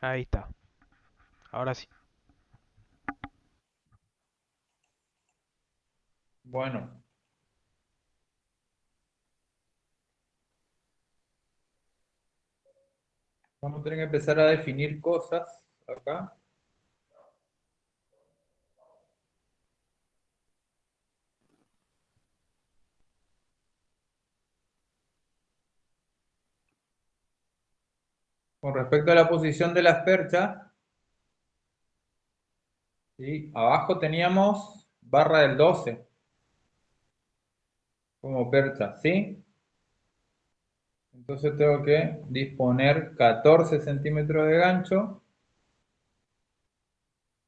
Ahí está. Ahora sí. Bueno, vamos a tener que empezar a definir cosas acá. Con respecto a la posición de las perchas, ¿sí? Abajo teníamos barra del 12 como percha, ¿sí? Entonces tengo que disponer 14 centímetros de gancho.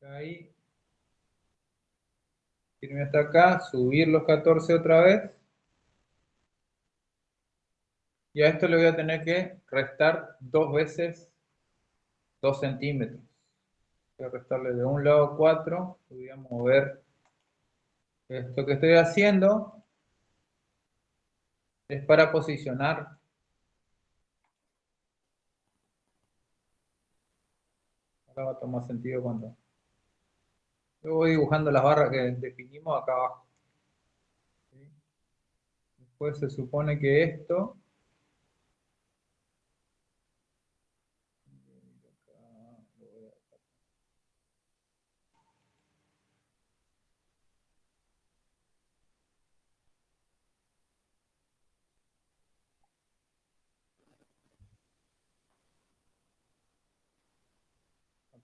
Ahí, irme hasta acá, subir los 14 otra vez. Y a esto le voy a tener que restar dos veces 2 centímetros. Voy a restarle de un lado 4. Voy a mover esto que estoy haciendo. Es para posicionar. Ahora va a tomar sentido cuando yo voy dibujando las barras que definimos acá abajo. ¿Sí? Después se supone que esto,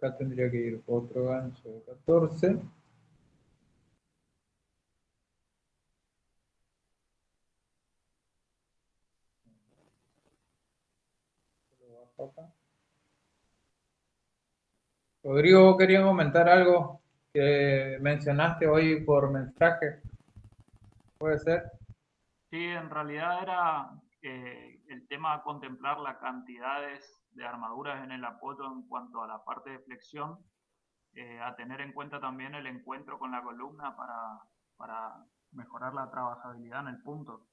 acá tendría que ir otro gancho de 14. Lo bajo acá. Rodrigo, ¿vos querías comentar algo que mencionaste hoy por mensaje? ¿Puede ser? Sí, en realidad era el tema a contemplar las cantidades de armaduras en el apoyo en cuanto a la parte de flexión, a tener en cuenta también el encuentro con la columna para mejorar la trabajabilidad en el punto.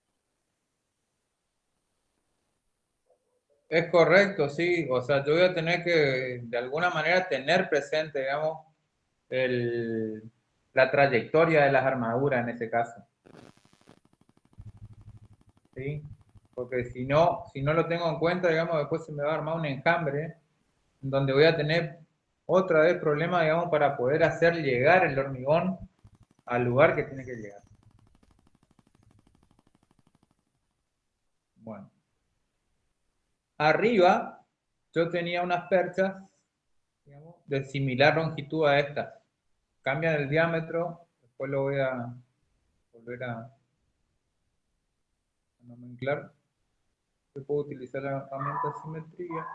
Es correcto, sí. O sea, yo voy a tener que, de alguna manera, tener presente, digamos, el, la trayectoria de las armaduras en ese caso. ¿Sí? Porque si no lo tengo en cuenta, digamos, después se me va a armar un enjambre donde voy a tener otra vez problemas, digamos, para poder hacer llegar el hormigón al lugar que tiene que llegar. Bueno, arriba yo tenía unas perchas, digamos, de similar longitud a estas. Cambian el diámetro, después lo voy a volver a nomenclar. Yo puedo utilizar la herramienta simetría.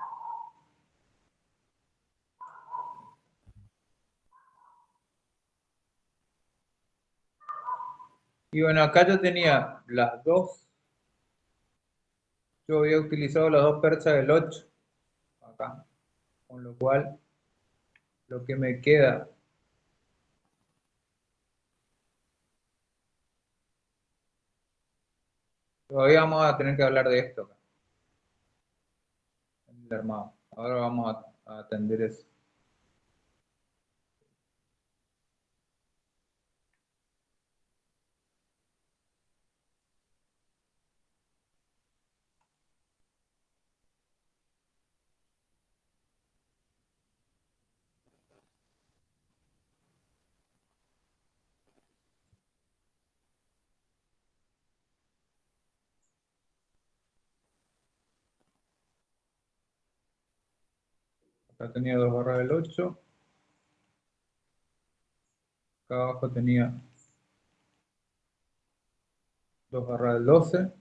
Y bueno, acá yo tenía las dos. Yo había utilizado las dos perchas del 8 acá, con lo cual lo que me queda, todavía vamos a tener que hablar de esto acá, en el armado. Ahora vamos a atender eso. Acá tenía dos barras del 8, acá abajo tenía dos barras del 12.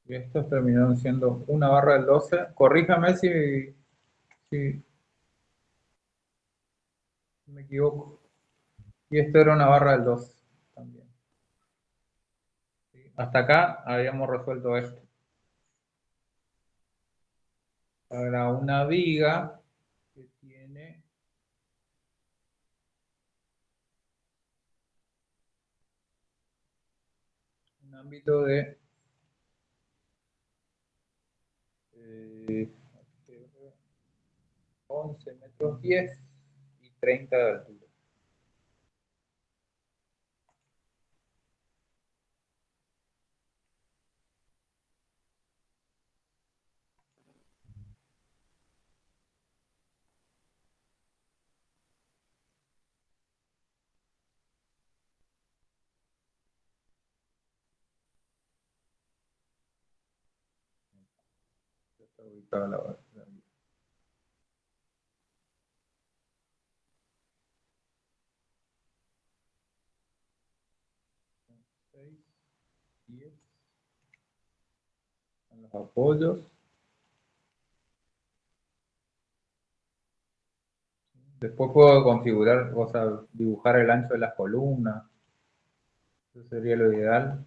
Y estos terminaron siendo una barra del 12. Corríjame si me equivoco. Y esto era una barra del 12 también. ¿Sí? Hasta acá habíamos resuelto esto. Ahora una viga que tiene un ámbito de 11 metros 10 y 30 de altura. Ya está ubicada la base. 6, 10. Los apoyos. Después puedo configurar, o sea, dibujar el ancho de las columnas. Eso sería lo ideal.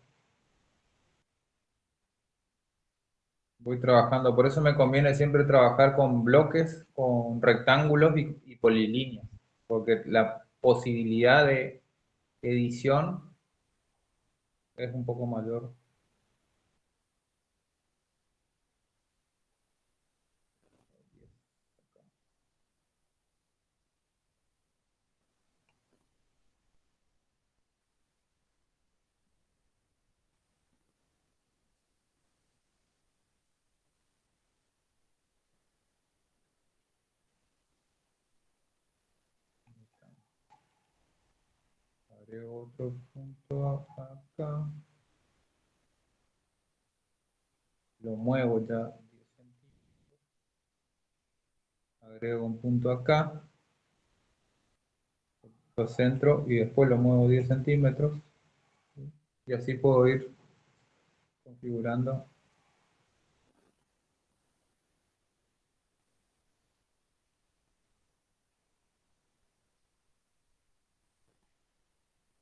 Voy trabajando, por eso me conviene siempre trabajar con bloques, con rectángulos y polilíneas, porque la posibilidad de edición es un poco mayor. Agrego otro punto acá. Lo muevo ya 10 centímetros. Agrego un punto acá. Lo centro y después lo muevo 10 centímetros. Y así puedo ir configurando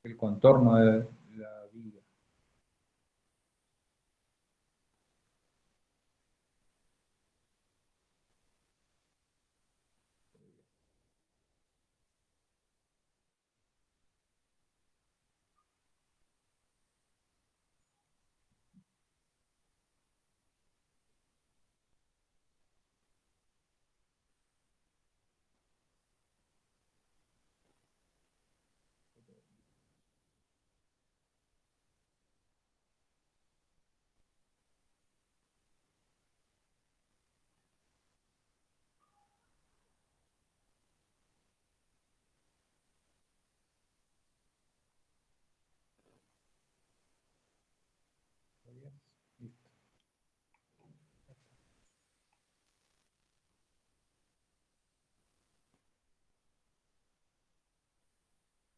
el contorno de la viga. Listo.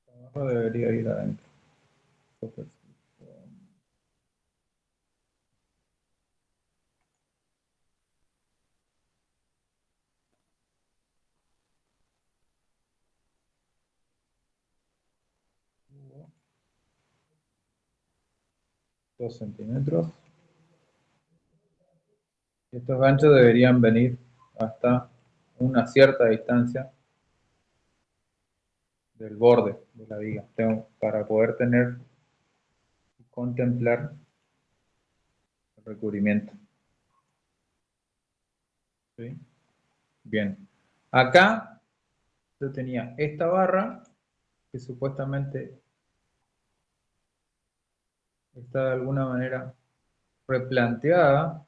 Abajo debería ir adentro. 2 centímetros. Estos ganchos deberían venir hasta una cierta distancia del borde de la viga. Para poder tener y contemplar el recubrimiento. ¿Sí? Bien. Acá yo tenía esta barra que supuestamente está de alguna manera replanteada.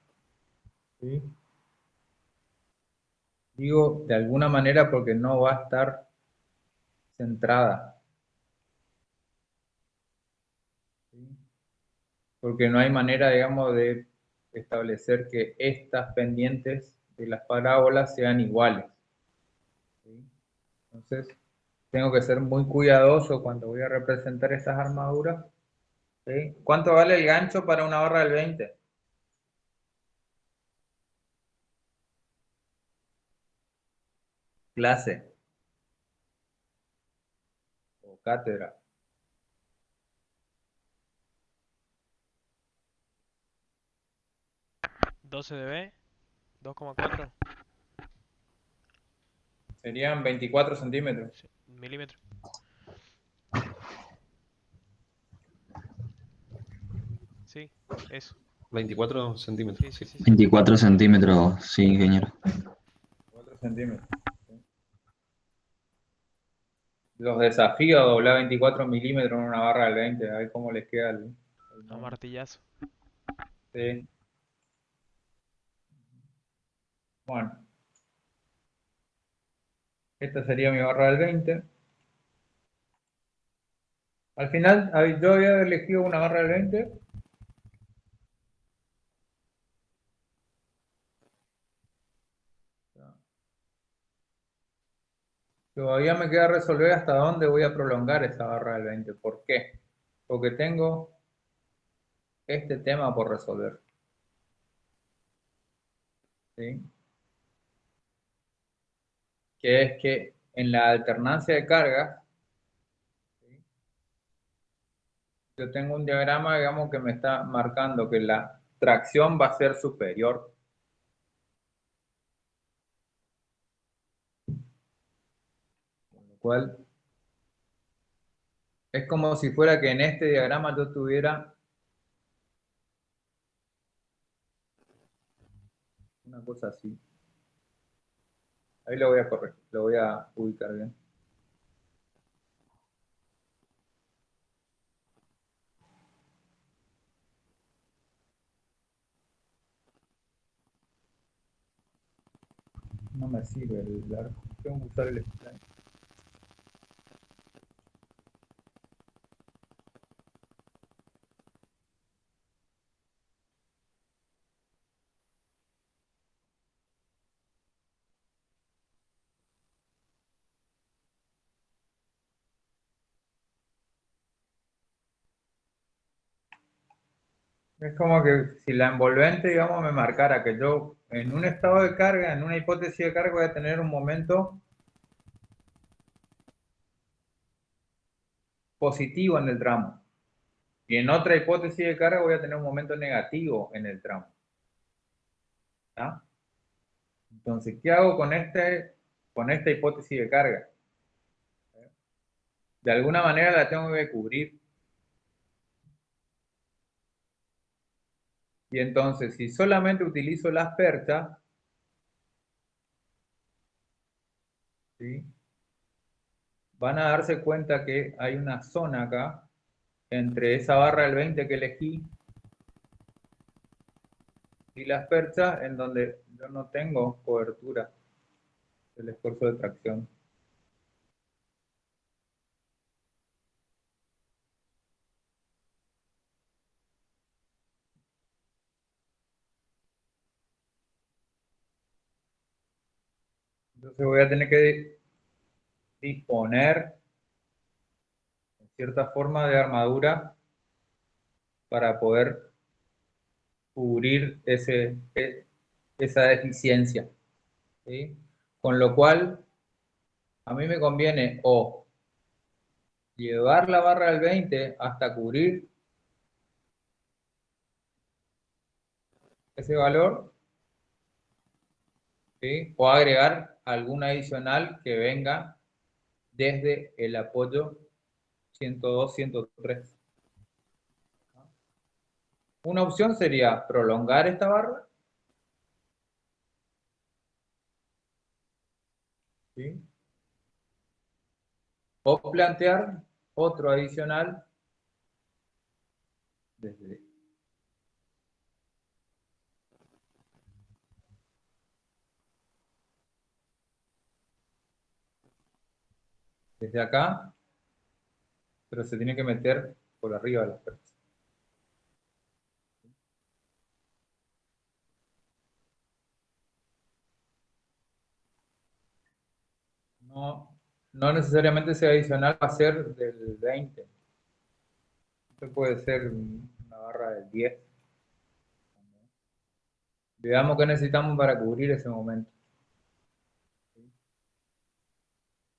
¿Sí? Digo de alguna manera porque no va a estar centrada. ¿Sí? Porque no hay manera, digamos, de establecer que estas pendientes de las parábolas sean iguales. ¿Sí? Entonces, tengo que ser muy cuidadoso cuando voy a representar estas armaduras. ¿Sí? ¿Cuánto vale el gancho para una barra del 20? Clase o cátedra. 12 dB, 2,4 Serían 24 centímetros. milímetros. Sí, eso. 24 centímetros, Sí, sí, sí. sí, sí. 24 centímetros, sí, ingeniero. 4 centímetros. ¿Sí? Los desafíos a doblar 24 milímetros en una barra del 20, a ver cómo les queda el A mono. martillazo. Sí. Bueno, esta sería mi barra del 20. Al final, yo había elegido una barra del 20. Todavía me queda resolver hasta dónde voy a prolongar esa barra del 20. ¿Por qué? Porque tengo este tema por resolver. ¿Sí? Que es que en la alternancia de cargas, ¿sí? Yo tengo un diagrama, digamos, que me está marcando que la tracción va a ser superior. Con lo cual, es como si fuera que en este diagrama yo tuviera una cosa así. Ahí lo voy a corregir, lo voy a ubicar bien. No me sirve el arco. Tengo que usar el spline. Es como que si la envolvente, digamos, me marcara que yo en un estado de carga, en una hipótesis de carga, voy a tener un momento positivo en el tramo. Y en otra hipótesis de carga voy a tener un momento negativo en el tramo. ¿Tá? Entonces, ¿qué hago con esta hipótesis de carga? De alguna manera la tengo que cubrir. Y entonces, si solamente utilizo las perchas, ¿sí? Van a darse cuenta que hay una zona acá entre esa barra del 20 que elegí y las perchas en donde yo no tengo cobertura del esfuerzo de tracción. Entonces voy a tener que disponer en cierta forma de armadura para poder cubrir esa deficiencia, ¿sí? Con lo cual, a mí me conviene o llevar la barra del 20 hasta cubrir ese valor, ¿sí? O agregar algún adicional que venga desde el apoyo 102, 103. Una opción sería prolongar esta barra, ¿sí? O plantear otro adicional desde, desde acá, pero se tiene que meter por arriba de las perchas. No, no necesariamente ese adicional va a ser del 20. Esto puede ser una barra del 10. Veamos qué necesitamos para cubrir ese momento.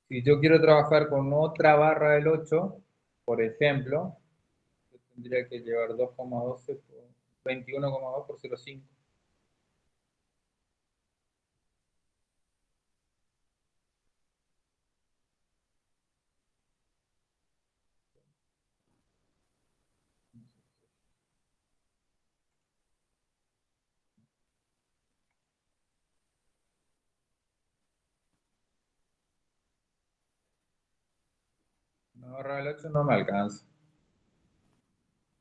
Si yo quiero trabajar con otra barra del 8, por ejemplo, yo tendría que llevar 2,12 por 21,2 por 0,5. barra del 8 no me alcanza.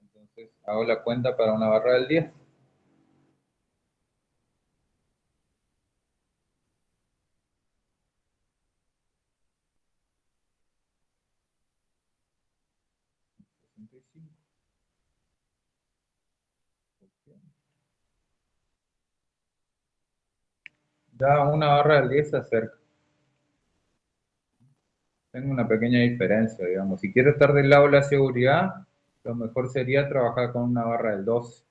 Entonces hago la cuenta para una barra del 10. Ya una barra del 10 se acerca. Tengo una pequeña diferencia, digamos. Si quiero estar del lado de la seguridad, lo mejor sería trabajar con una barra del 12.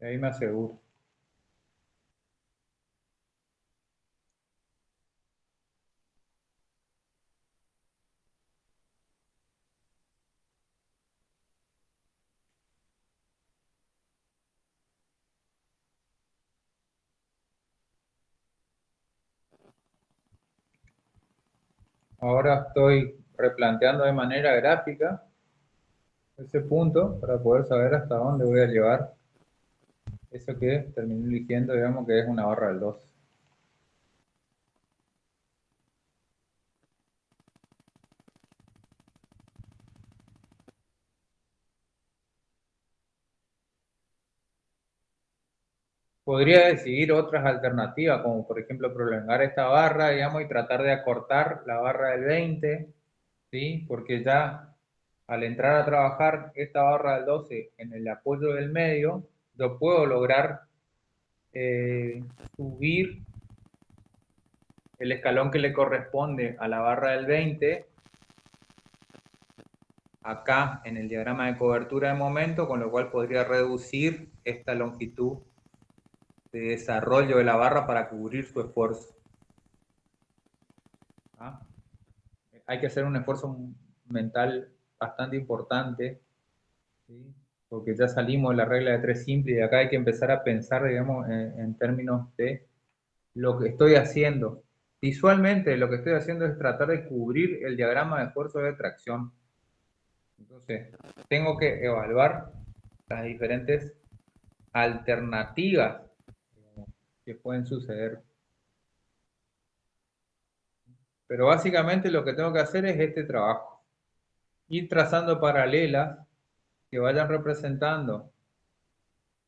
Y ahí me aseguro. Ahora estoy replanteando de manera gráfica ese punto para poder saber hasta dónde voy a llevar eso que terminé eligiendo, digamos que es una barra del 12. Podría decidir otras alternativas, como por ejemplo prolongar esta barra, digamos, y tratar de acortar la barra del 20, ¿sí? Porque ya al entrar a trabajar esta barra del 12 en el apoyo del medio, yo puedo lograr subir el escalón que le corresponde a la barra del 20 acá en el diagrama de cobertura de momento, con lo cual podría reducir esta longitud de desarrollo de la barra para cubrir su esfuerzo. ¿Ah? Hay que hacer un esfuerzo mental bastante importante, ¿sí? Porque ya salimos de la regla de 3 simple y acá hay que empezar a pensar, digamos, en términos de lo que estoy haciendo. Visualmente lo que estoy haciendo es tratar de cubrir el diagrama de esfuerzo de tracción. Entonces, tengo que evaluar las diferentes alternativas que pueden suceder. Pero básicamente lo que tengo que hacer es este trabajo. Ir trazando paralelas que vayan representando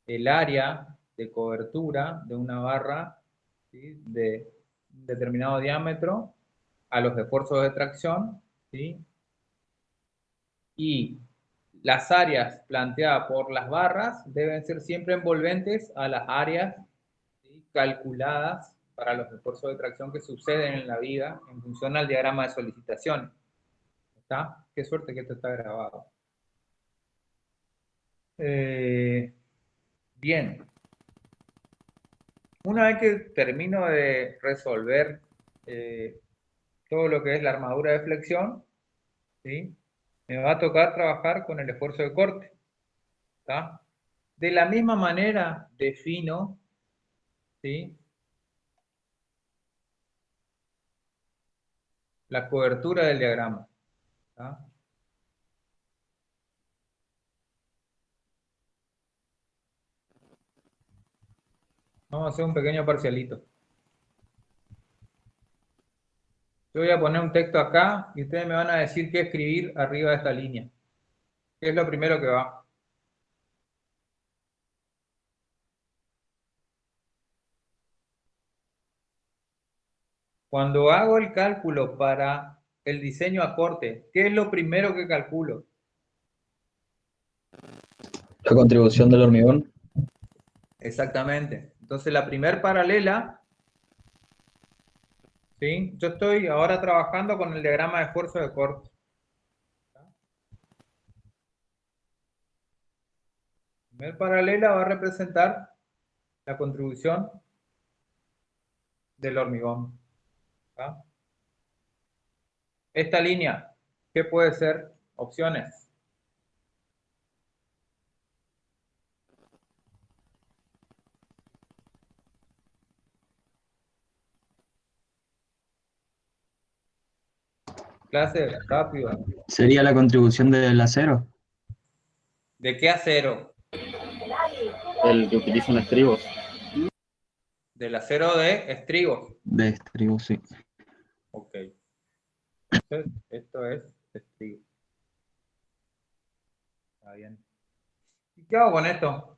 el área de cobertura de una barra, ¿sí?, de determinado diámetro a los esfuerzos de tracción, ¿sí? Y las áreas planteadas por las barras deben ser siempre envolventes a las áreas, ¿sí?, calculadas para los esfuerzos de tracción que suceden en la vida en función al diagrama de solicitación. ¿Está? Qué suerte que esto está grabado. Bien. Una vez que termino de resolver todo lo que es la armadura de flexión, ¿sí?, me va a tocar trabajar con el esfuerzo de corte. ¿Está? De la misma manera defino, ¿sí?, la cobertura del diagrama. ¿Está? Vamos a hacer un pequeño parcialito. Yo voy a poner un texto acá y ustedes me van a decir qué escribir arriba de esta línea. ¿Qué es lo primero que va? Cuando hago el cálculo para el diseño a corte, ¿qué es lo primero que calculo? La contribución del hormigón. Exactamente. Entonces la primer paralela, ¿sí? Yo estoy ahora trabajando con el diagrama de esfuerzo de corte. La primer paralela va a representar la contribución del hormigón. ¿Está? Esta línea, ¿qué puede ser? Opciones. clase rápido. ¿Sería la contribución del acero? ¿De qué acero? El que utilizan estribos. Del acero de estribos. De estribo, sí. Ok. Entonces, esto es estribo. Está bien. ¿Y qué hago con esto?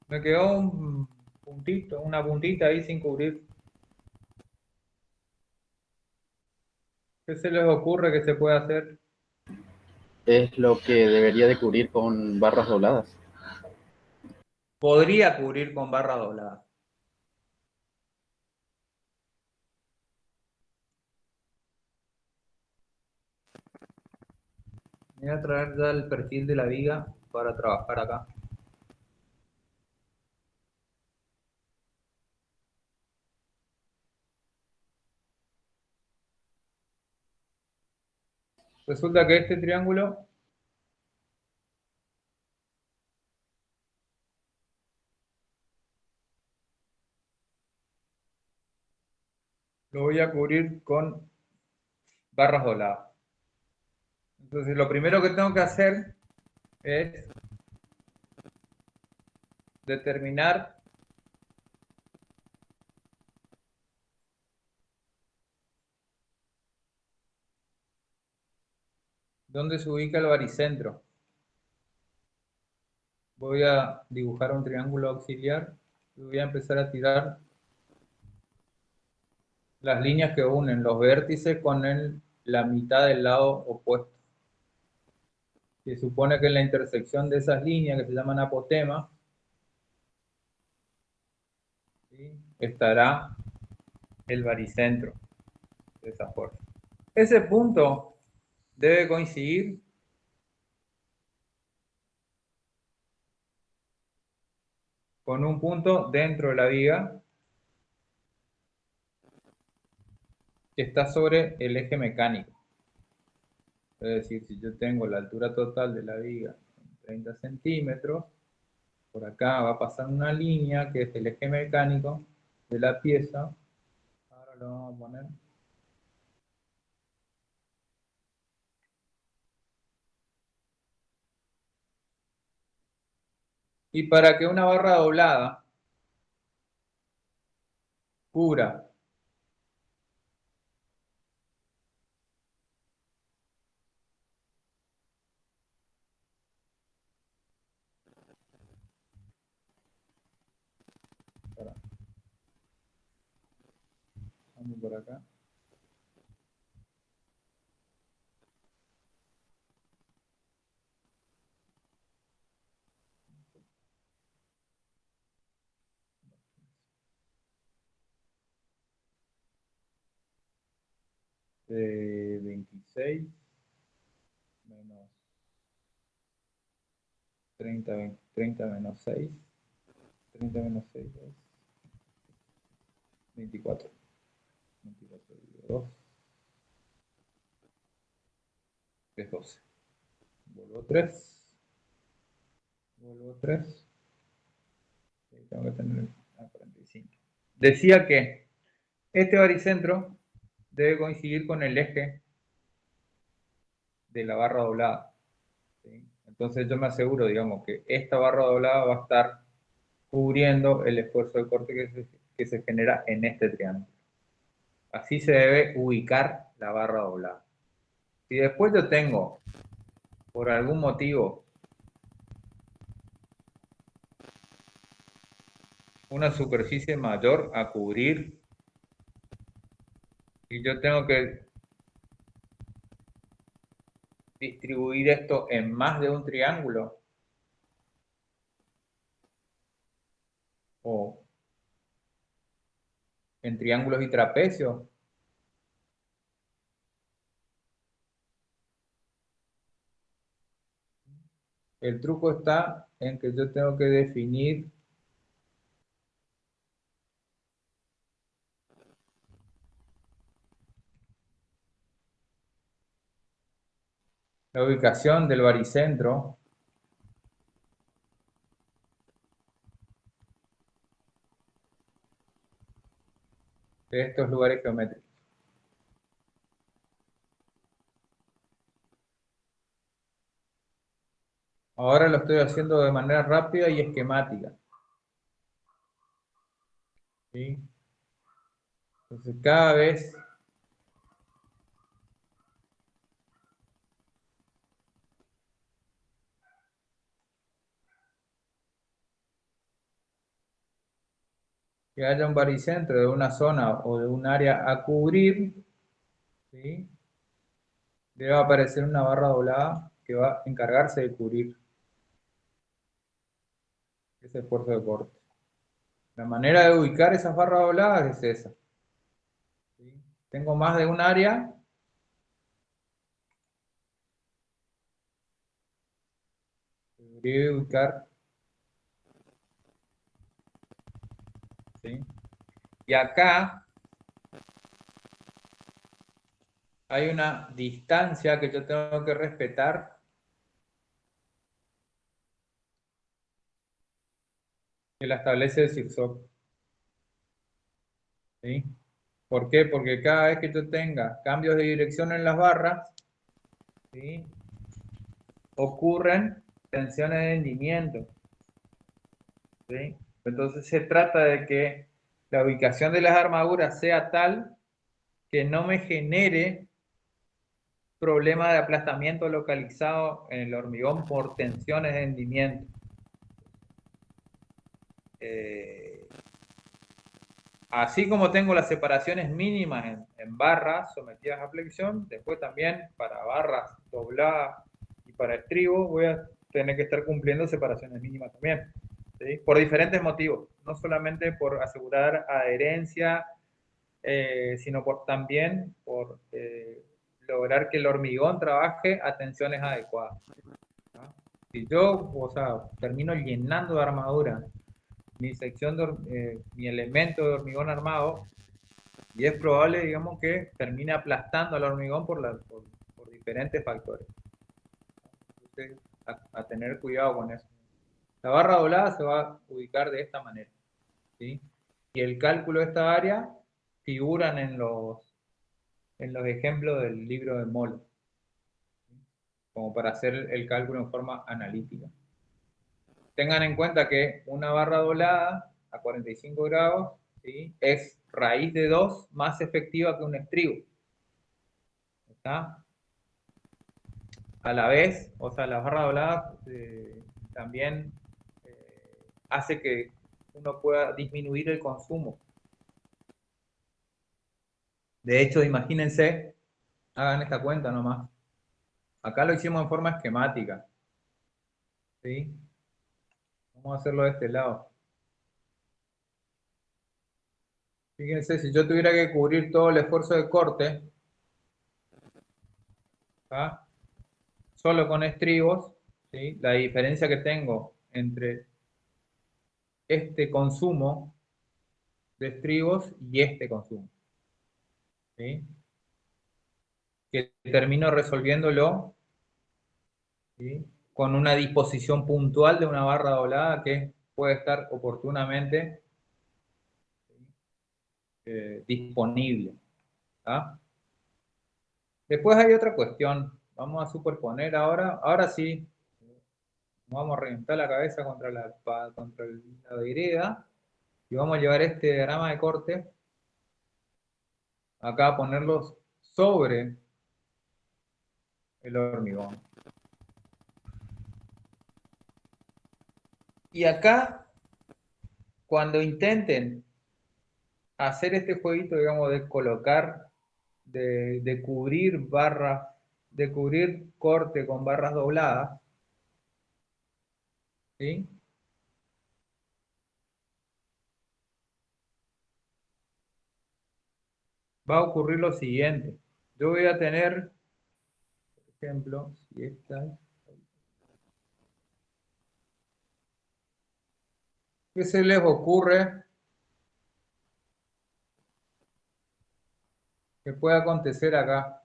Me quedó un puntito, una puntita ahí sin cubrir. ¿Qué se les ocurre que se puede hacer? Es lo que debería de cubrir con barras dobladas. Podría cubrir con barra doblada. Voy a traer ya el perfil de la viga para trabajar acá. Resulta que este triángulo lo voy a cubrir con barras dobladas. Entonces lo primero que tengo que hacer es determinar dónde se ubica el baricentro. Voy a dibujar un triángulo auxiliar y voy a empezar a tirar las líneas que unen los vértices con la mitad del lado opuesto. Se supone que en la intersección de esas líneas, que se llaman apotemas, ¿sí?, estará el baricentro, de esa forma. Ese punto debe coincidir con un punto dentro de la viga que está sobre el eje mecánico. Es decir, si yo tengo la altura total de la viga en 30 centímetros, por acá va a pasar una línea que es el eje mecánico de la pieza. Ahora lo vamos a poner. Y para que una barra doblada cubra vamos por acá. De 26 menos 30 menos 6. 30 menos 6 es 24. 24 dividido 2 es 12. Vuelvo 3. Vuelvo 3. Tengo que tener a 45. Decía que este baricentro debe coincidir con el eje de la barra doblada, ¿sí? Entonces yo me aseguro, digamos, que esta barra doblada va a estar cubriendo el esfuerzo de corte que se genera en este triángulo. Así se debe ubicar la barra doblada. Si después yo tengo, por algún motivo, una superficie mayor a cubrir y yo tengo que distribuir esto en más de un triángulo o en triángulos y trapecios, el truco está en que yo tengo que definir la ubicación del baricentro de estos lugares geométricos. Ahora lo estoy haciendo de manera rápida y esquemática. ¿Sí? Entonces cada vez que haya un baricentro de una zona o de un área a cubrir, ¿sí? Debe aparecer una barra doblada que va a encargarse de cubrir ese esfuerzo de corte. La manera de ubicar esas barras dobladas es esa. ¿Sí? Tengo más de un área. Debería ubicar. ¿Sí? Y acá hay una distancia que yo tengo que respetar, que la establece el zigzag. ¿Sí? ¿Por qué? Porque cada vez que yo tenga cambios de dirección en las barras, ¿sí? Ocurren tensiones de hundimiento. ¿Sí? Entonces se trata de que la ubicación de las armaduras sea tal que no me genere problema de aplastamiento localizado en el hormigón por tensiones de hundimiento. Así como tengo las separaciones mínimas en barras sometidas a flexión, después también para barras dobladas y para estribos voy a tener que estar cumpliendo separaciones mínimas también, ¿sí? Por diferentes motivos, no solamente por asegurar adherencia, sino también por lograr que el hormigón trabaje a tensiones adecuadas, ¿no? Si yo, o sea, termino llenando de armadura mi sección mi elemento de hormigón armado, y es probable, digamos, que termine aplastando al hormigón por diferentes factores. Entonces, a tener cuidado con eso. La barra doblada se va a ubicar de esta manera, ¿sí? Y el cálculo de esta área figuran en los ejemplos del libro de Moll, ¿sí? Como para hacer el cálculo en forma analítica. Tengan en cuenta que una barra doblada a 45 grados, ¿sí? Es raíz de 2 más efectiva que un estribo. ¿Está? A la vez, o sea, la barra doblada también hace que uno pueda disminuir el consumo. De hecho, imagínense, hagan esta cuenta nomás. Acá lo hicimos en forma esquemática, ¿sí? Vamos a hacerlo de este lado. Fíjense, si yo tuviera que cubrir todo el esfuerzo de corte, ¿tá? Solo con estribos, ¿sí? La diferencia que tengo entre este consumo de estribos y este consumo, ¿sí? Que termino resolviéndolo, ¿sí? Con una disposición puntual de una barra doblada que puede estar oportunamente disponible, ¿tá? Después hay otra cuestión. Vamos a superponer ahora sí, vamos a reventar la cabeza contra la vereda y vamos a llevar este diagrama de corte acá a ponerlos sobre el hormigón. Y acá, cuando intenten hacer este jueguito, digamos, de colocar, de cubrir barras, de cubrir corte con barras dobladas, ¿sí? Va a ocurrir lo siguiente. Yo voy a tener, por ejemplo, si esta, ¿qué se les ocurre que puede acontecer acá?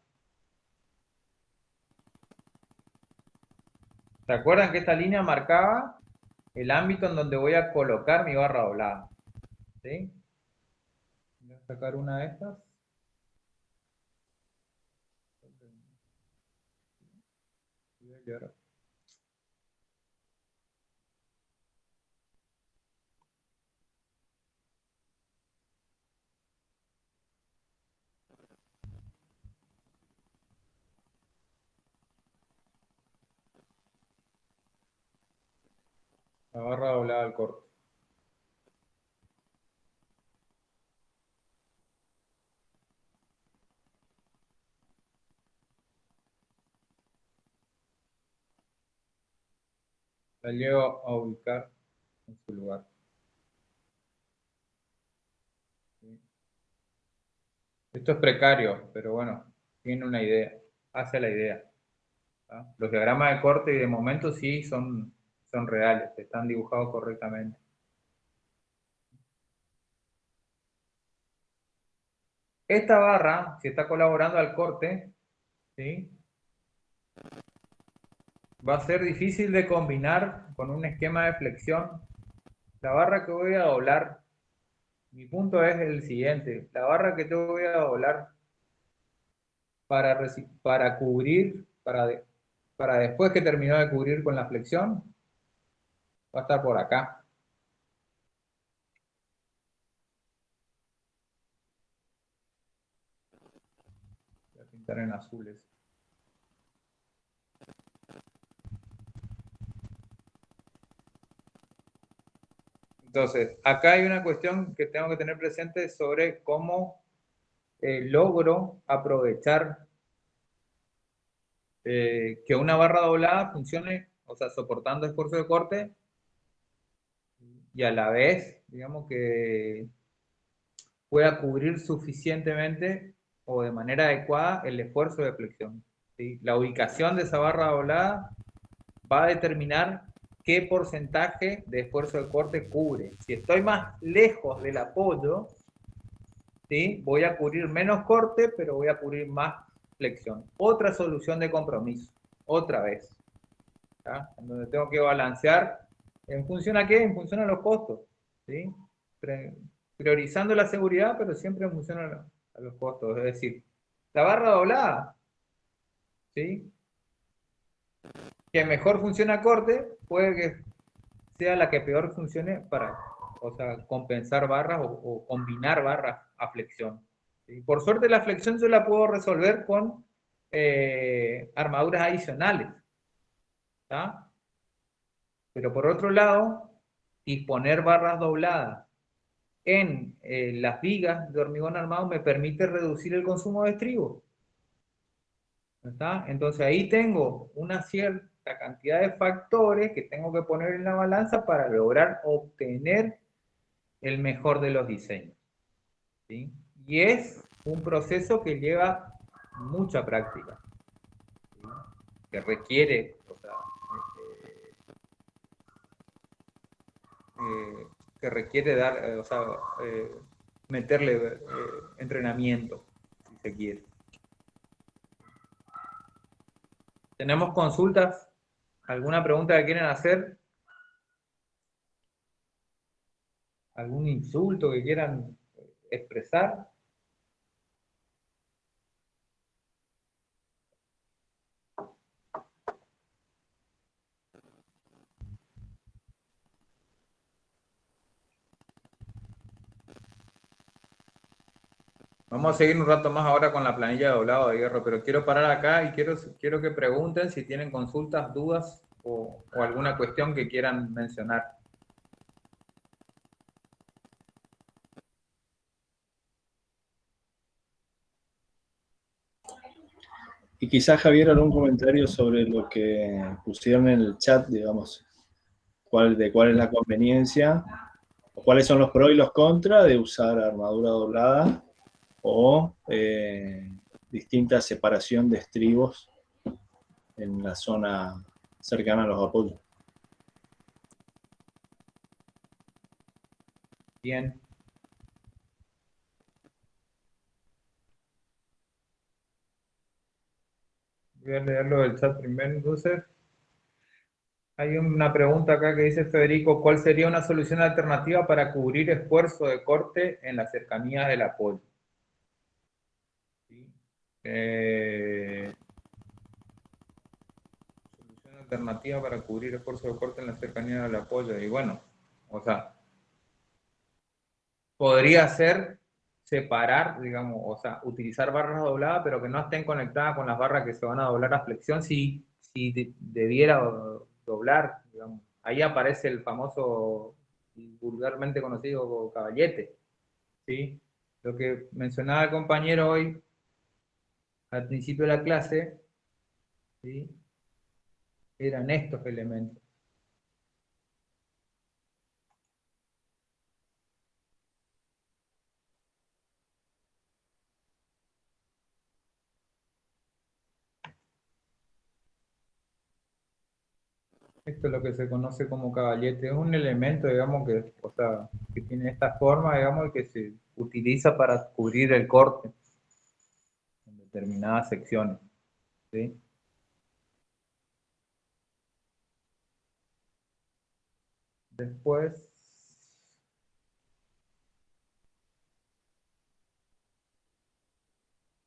¿Se acuerdan que esta línea marcaba el ámbito en donde voy a colocar mi barra doblada? ¿Sí? Voy a sacar una de estas. Voy a llevar- La barra doblada al corte. La llevo a ubicar en su lugar. ¿Sí? Esto es precario, pero bueno, tiene una idea, hace la idea. ¿Tá? Los diagramas de corte y de momento sí son reales, están dibujados correctamente. Esta barra, si está colaborando al corte, ¿sí? Va a ser difícil de combinar con un esquema de flexión. La barra que voy a doblar, mi punto es el siguiente, la barra que yo voy a doblar para cubrir, para después que terminó de cubrir con la flexión, va a estar por acá. Voy a pintar en azules. Entonces, acá hay una cuestión que tengo que tener presente sobre cómo logro aprovechar que una barra doblada funcione, o sea, soportando esfuerzo de corte y a la vez, digamos que pueda cubrir suficientemente o de manera adecuada el esfuerzo de flexión. ¿Sí? La ubicación de esa barra doblada va a determinar qué porcentaje de esfuerzo de corte cubre. Si estoy más lejos del apoyo, ¿sí? Voy a cubrir menos corte, pero voy a cubrir más flexión. Otra solución de compromiso, otra vez. ¿Tá? En donde tengo que balancear, ¿en función a qué? En función a los costos. ¿Sí? Priorizando la seguridad, pero siempre en función a los costos. Es decir, la barra doblada, ¿sí? Que mejor funciona a corte, puede que sea la que peor funcione para, o sea, compensar barras o combinar barras a flexión. ¿Sí? Por suerte la flexión yo la puedo resolver con armaduras adicionales. ¿Tá? Pero por otro lado, disponer barras dobladas en las vigas de hormigón armado me permite reducir el consumo de estribo. ¿Está? Entonces ahí tengo una cierta cantidad de factores que tengo que poner en la balanza para lograr obtener el mejor de los diseños. ¿Sí? Y es un proceso que lleva mucha práctica, ¿sí? Que requiere, o sea, que requiere dar, o sea, meterle entrenamiento, si se quiere. ¿Tenemos consultas? ¿Alguna pregunta que quieren hacer? ¿Algún insulto que quieran expresar? Vamos a seguir un rato más ahora con la planilla de doblado de hierro, pero quiero parar acá y quiero que pregunten si tienen consultas, dudas o alguna cuestión que quieran mencionar. Y quizás, Javier, algún comentario sobre lo que pusieron en el chat, digamos, cuál es la conveniencia, o cuáles son los pros y los contras de usar armadura doblada o distinta separación de estribos en la zona cercana a los apoyos. Bien. Voy a leerlo del chat primero, entonces. Hay una pregunta acá que dice Federico, ¿cuál sería una solución alternativa para cubrir esfuerzo de corte en las cercanías del apoyo? ¿Sí? Solución alternativa para cubrir esfuerzo de corte en las cercanías del apoyo. Y bueno, o sea, podría ser separar, digamos, o sea, utilizar barras dobladas, pero que no estén conectadas con las barras que se van a doblar a flexión si debiera doblar, digamos. Ahí aparece el famoso y vulgarmente conocido caballete, ¿sí? Lo que mencionaba el compañero hoy al principio de la clase, ¿sí? Eran estos elementos. Esto es lo que se conoce como caballete. Es un elemento, digamos, que, o sea, que tiene esta forma, digamos, y que se utiliza para cubrir el corte en determinadas secciones, ¿sí? Después,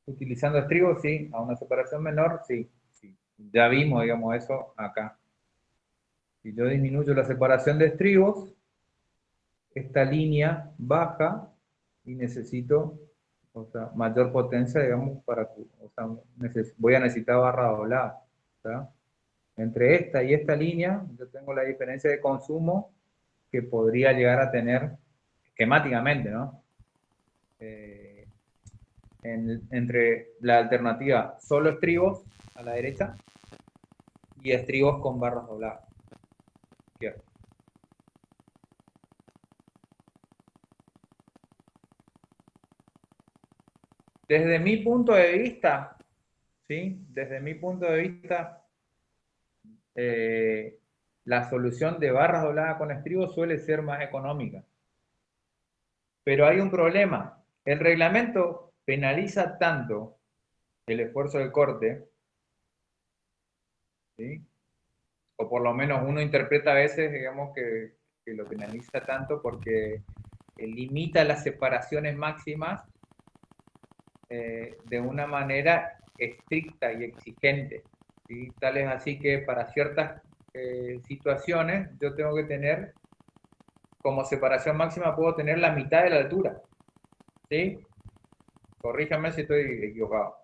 utilizando estribos, sí, a una separación menor, sí, sí. Ya vimos, digamos, eso acá. Si yo disminuyo la separación de estribos, esta línea baja y necesito, o sea, mayor potencia, digamos, o sea, voy a necesitar barra doblada, ¿tá? Entre esta y esta línea, yo tengo la diferencia de consumo que podría llegar a tener esquemáticamente, ¿no? Entre la alternativa solo estribos a la derecha y estribos con barras dobladas. Izquierda. Desde mi punto de vista, ¿sí? Desde mi punto de vista, la solución de barras dobladas con estribos suele ser más económica. Pero hay un problema. El reglamento penaliza tanto el esfuerzo de corte, ¿sí? O por lo menos uno interpreta a veces, digamos, que lo penaliza tanto porque limita las separaciones máximas de una manera estricta y exigente, ¿sí? Tal es así que para ciertas situaciones yo tengo que tener, como separación máxima puedo tener la mitad de la altura, ¿sí? Corríjame si estoy equivocado.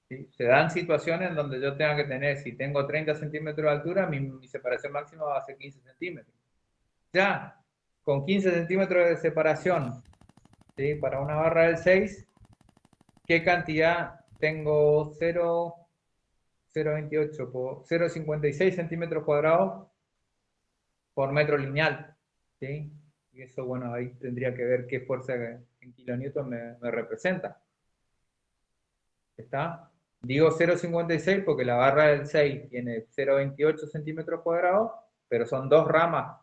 ¿Sí? Se dan situaciones en donde yo tengo que tener, si tengo 30 centímetros de altura, mi separación máxima va a ser 15 centímetros. Ya, con 15 centímetros de separación, ¿sí? Para una barra del 6, ¿qué cantidad tengo? 0,28 por 0,56 centímetros cuadrados por metro lineal, ¿sí? Y eso, bueno, ahí tendría que ver qué fuerza en kilonewton me representa. ¿Está? Digo 0,56 porque la barra del 6 tiene 0,28 centímetros cuadrados, pero son dos ramas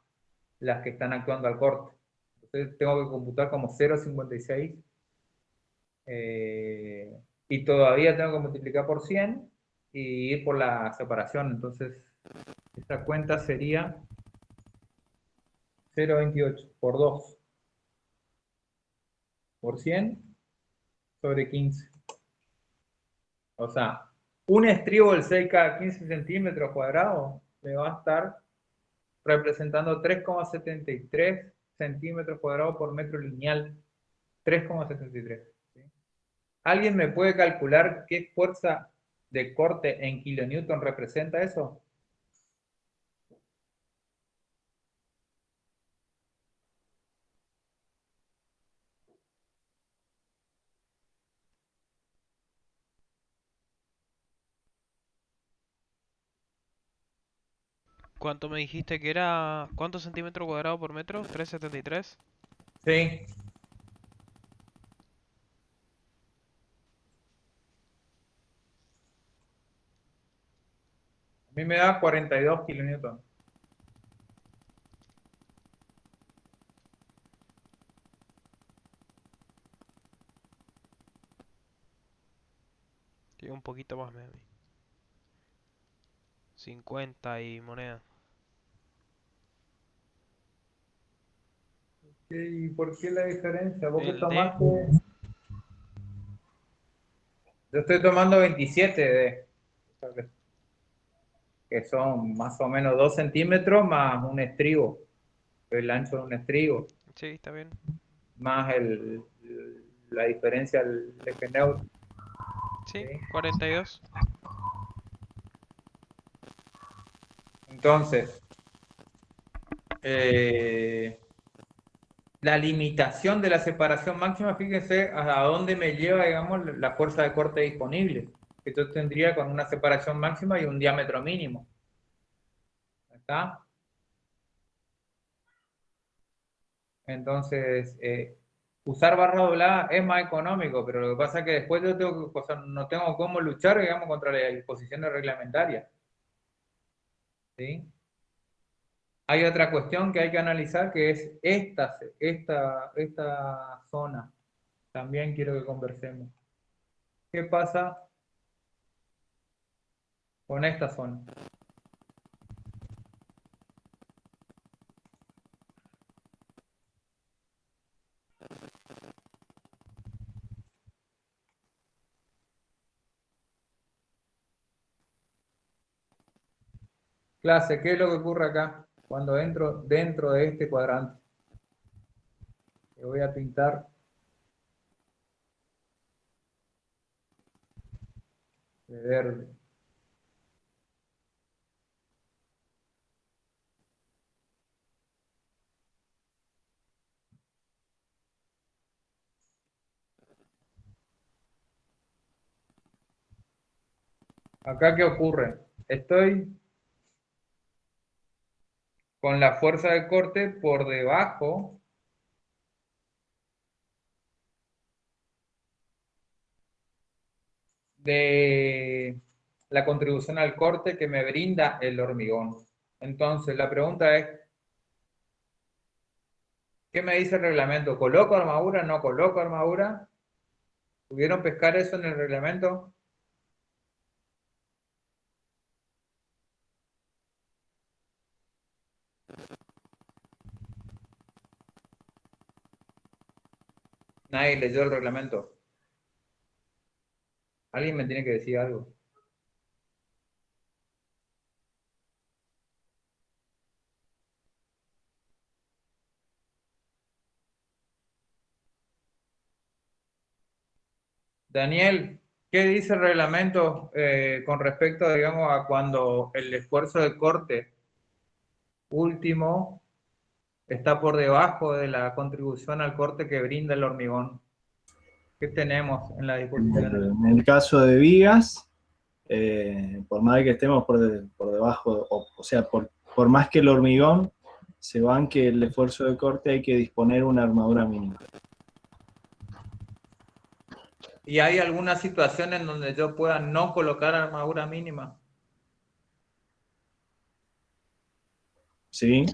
las que están actuando al corte. Entonces tengo que computar como 0,56 y todavía tengo que multiplicar por 100 y ir por la separación. Entonces esta cuenta sería 0,28 por 2 por 100 sobre 15. O sea, un estribo del 6 cada 15 centímetros cuadrados me va a estar representando 3,73 centímetros cuadrados por metro lineal. 3,73. ¿Sí? ¿Alguien me puede calcular qué fuerza de corte en kilonewton representa eso? ¿Cuánto me dijiste que era? ¿Cuántos centímetros cuadrados por metro? ¿373? Sí, a mí me da 42 kilonewton. Y un poquito más me da a mí. 50 y moneda. ¿Y por qué la diferencia? ¿Vos qué El D. tomaste? Yo estoy tomando 27 que son más o menos 2 centímetros más un estribo, el ancho de un estribo, Sí, está bien. más la diferencia del eje neutro. Sí, ¿Sí? 42. Entonces, la limitación de la separación máxima, fíjense a dónde me lleva, digamos, la fuerza de corte disponible, que yo tendría con una separación máxima y un diámetro mínimo. ¿Está? Entonces, usar barra doblada es más económico, pero lo que pasa es que después yo tengo, o sea, no tengo cómo luchar, digamos, contra las disposiciones reglamentarias. ¿Sí? Hay otra cuestión que hay que analizar, que es esta zona. También quiero que conversemos. ¿Qué pasa con esta zona? Clase, ¿qué es lo que ocurre acá? Cuando entro dentro de este cuadrante. Le voy a pintar de verde. Acá, ¿qué ocurre? Estoy con la fuerza de corte por debajo de la contribución al corte que me brinda el hormigón. Entonces, la pregunta es, ¿qué me dice el reglamento? ¿Coloco armadura? ¿No coloco armadura? ¿Pudieron pescar eso en el reglamento? Nadie leyó el reglamento. Alguien me tiene que decir algo. Daniel, ¿qué dice el reglamento con respecto, digamos, a cuando el esfuerzo de corte último está por debajo de la contribución al corte que brinda el hormigón? ¿Qué tenemos en las disposiciones? En el caso de vigas, por más que estemos por debajo, o sea, por más que el hormigón se banque el esfuerzo de corte, hay que disponer una armadura mínima. ¿Y hay alguna situación en donde yo pueda no colocar armadura mínima? ¿Sí?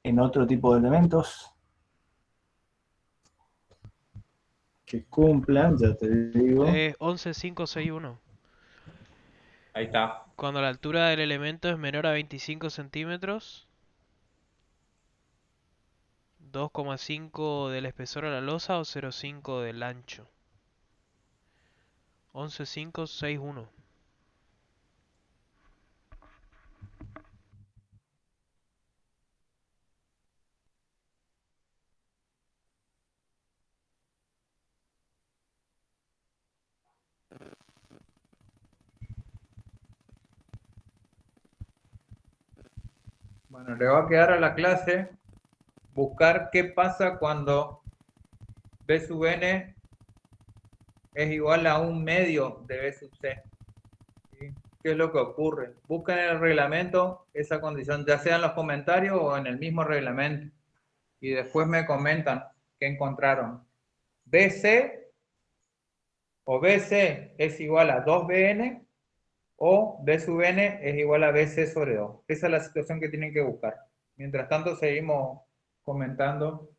En otro tipo de elementos que cumplan, ya te digo. 11.561. Ahí está. Cuando la altura del elemento es menor a 25 centímetros, 2,5 del espesor a la losa o 0,5 del ancho. 11.561. Bueno, le va a quedar a la clase buscar qué pasa cuando B sub n es igual a un medio de B sub c. ¿Sí? ¿Qué es lo que ocurre? Busquen en el reglamento esa condición, ya sea en los comentarios o en el mismo reglamento. Y después me comentan qué encontraron. BC o BC es igual a 2BN o B sub n es igual a BC sobre 2. Esa es la situación que tienen que buscar. Mientras tanto, seguimos comentando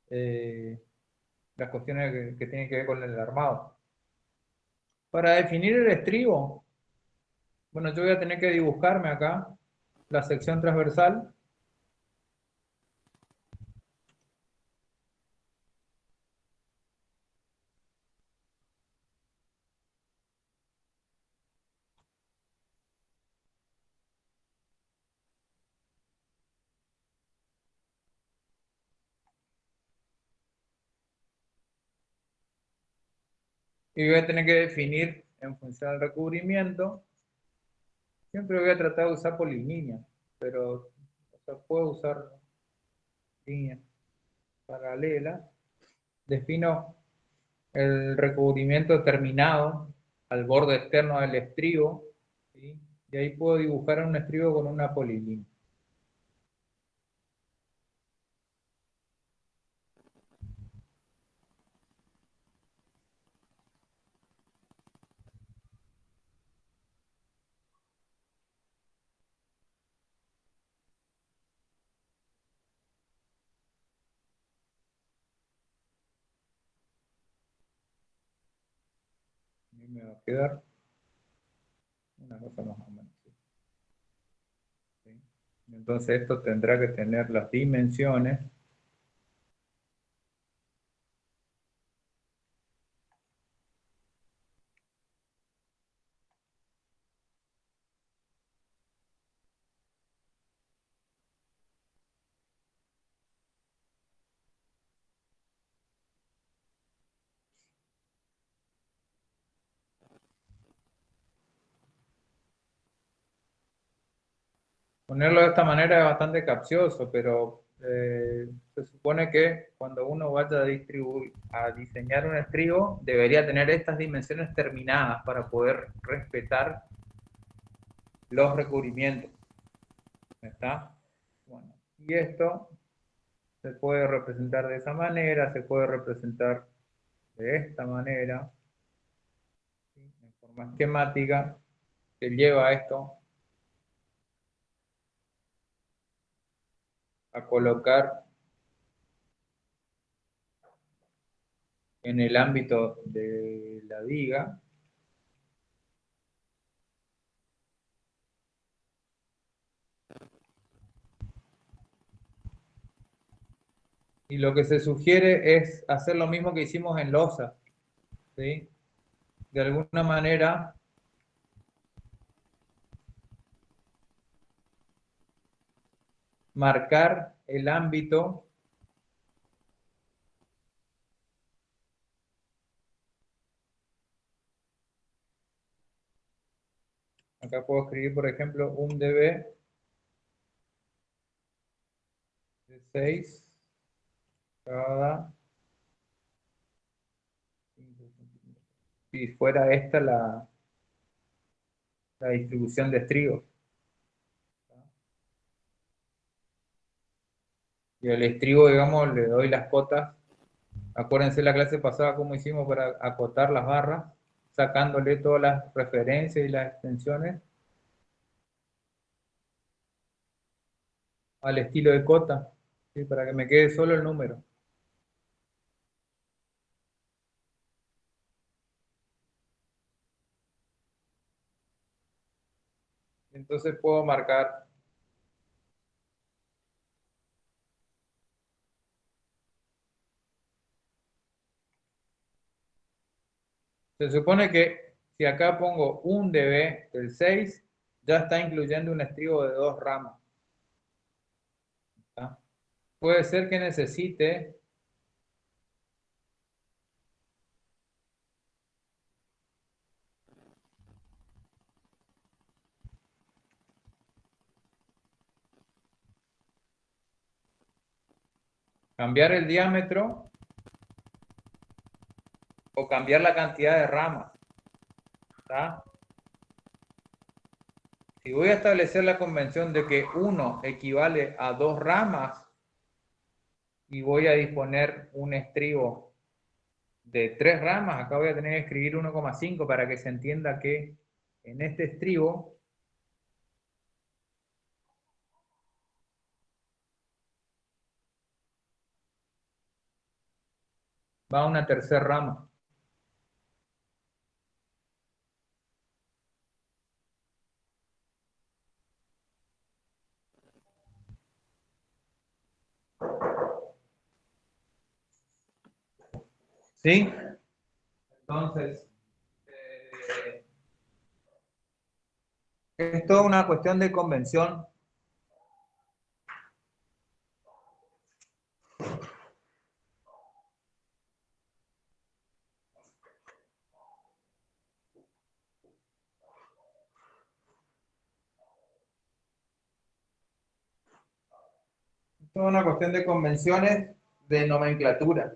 las cuestiones que tienen que ver con el armado. Para definir el estribo, bueno, yo voy a tener que dibujarme acá la sección transversal. Y voy a tener que definir en función del recubrimiento. Siempre voy a tratar de usar polilínea, pero o sea, puedo usar líneas paralelas. Defino el recubrimiento terminado al borde externo del estribo, ¿sí? Y ahí puedo dibujar un estribo con una polilínea. Y me va a quedar una cosa más o menos así. ¿Sí? Entonces esto tendrá que tener las dimensiones Ponerlo de esta manera es bastante capcioso, pero se supone que cuando uno vaya a diseñar un estribo, debería tener estas dimensiones terminadas para poder respetar los recubrimientos. ¿Está? Bueno, y esto se puede representar de esa manera, se puede representar de esta manera, ¿sí? En forma esquemática, que lleva esto a colocar en el ámbito de la viga. Y lo que se sugiere es hacer lo mismo que hicimos en losa, ¿sí? De alguna manera marcar el ámbito acá puedo escribir, por ejemplo, un dB de 6 cada 5 centímetros. Si fuera esta la distribución de estribos. Y el estribo, digamos, le doy las cotas. Acuérdense la clase pasada cómo hicimos para acotar las barras, sacándole todas las referencias y las extensiones al estilo de cota, ¿sí? Para que me quede solo el número. Entonces puedo marcar se supone que si acá pongo un dB del 6, ya está incluyendo un estribo de 2 ramas. ¿Está? Puede ser que necesite cambiar el diámetro o cambiar la cantidad de ramas. ¿Está? Si voy a establecer la convención de que 1 equivale a 2 ramas y voy a disponer un estribo de 3 ramas, acá voy a tener que escribir 1,5 para que se entienda que en este estribo va una tercera rama. ¿Sí? Entonces, es toda una cuestión de convención. Es una cuestión de convenciones de nomenclatura.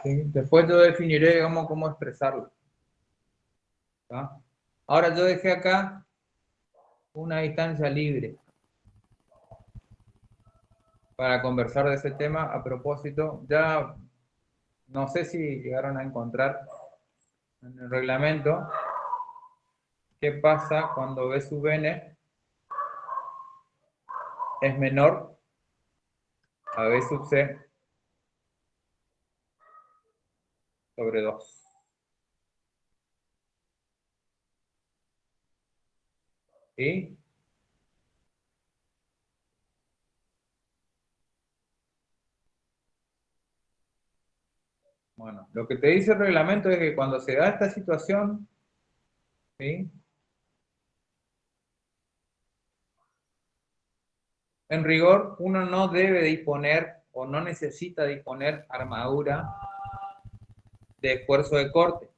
¿Sí? Después yo definiré, digamos, cómo expresarlo. ¿Tá? Ahora yo dejé acá una distancia libre para conversar de ese tema. A propósito, ya no sé si llegaron a encontrar en el reglamento qué pasa cuando B sub n es menor a B sub c sobre 2. ¿Sí? Bueno, lo que te dice el reglamento es que cuando se da esta situación, ¿sí? En rigor, uno no debe disponer o no necesita disponer armadura de esfuerzo de corte.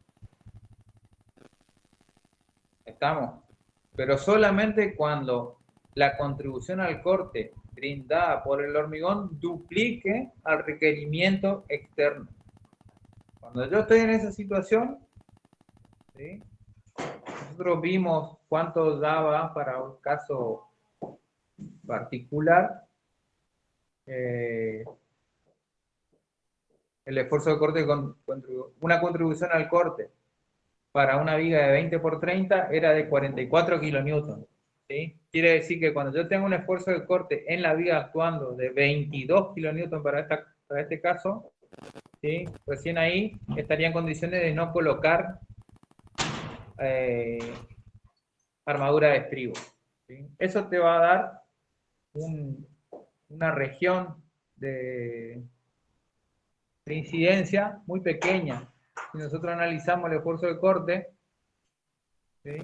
¿Estamos? Pero solamente cuando la contribución al corte brindada por el hormigón duplique al requerimiento externo. Cuando yo estoy en esa situación, ¿sí? Nosotros vimos cuánto daba para un caso particular el esfuerzo de corte, una contribución al corte para una viga de 20 por 30 era de 44 kilonewton. ¿Sí? Quiere decir que cuando yo tengo un esfuerzo de corte en la viga actuando de 22 kilonewton para este caso, ¿sí? Recién ahí estaría en condiciones de no colocar armadura de estribo. ¿Sí? Eso te va a dar una región de incidencia muy pequeña. Si nosotros analizamos el esfuerzo de corte, ¿sí?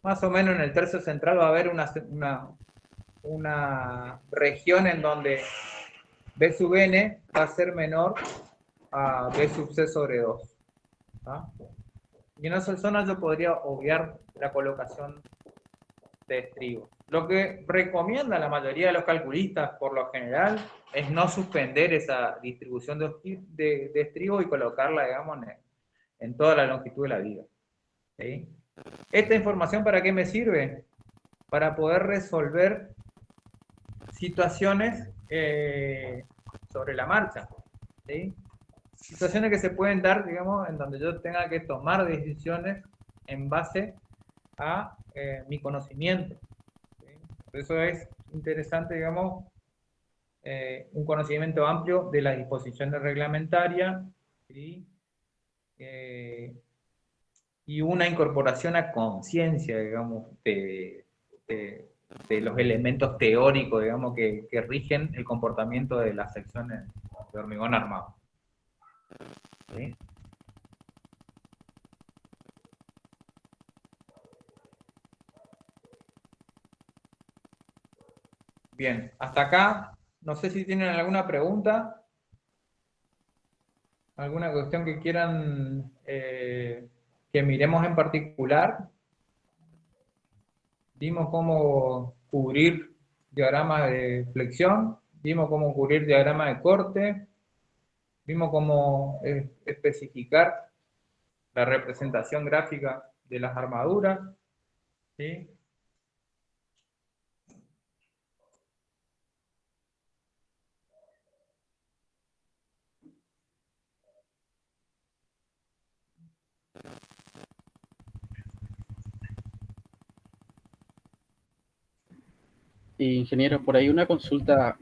Más o menos en el tercio central va a haber una región en donde B sub n va a ser menor a B sub c sobre 2. ¿Ah? Y en esa zona yo podría obviar la colocación de estribo. Lo que recomienda la mayoría de los calculistas, por lo general, es no suspender esa distribución de estribo y colocarla, digamos, en toda la longitud de la viga. ¿Sí? ¿Esta información para qué me sirve? Para poder resolver situaciones sobre la marcha. ¿Sí? Situaciones que se pueden dar, digamos, en donde yo tenga que tomar decisiones en base a mi conocimiento. ¿Sí? Por eso es interesante, digamos, un conocimiento amplio de las disposiciones reglamentarias, ¿sí? Y una incorporación a conciencia, digamos, de los elementos teóricos, digamos, que rigen el comportamiento de las secciones de hormigón armado. ¿Sí? Bien, hasta acá, no sé si tienen alguna pregunta, alguna cuestión que quieran que miremos en particular. Vimos cómo cubrir diagramas de flexión, vimos cómo cubrir diagramas de corte, vimos cómo especificar la representación gráfica de las armaduras, ¿sí? Ingeniero, por ahí una consulta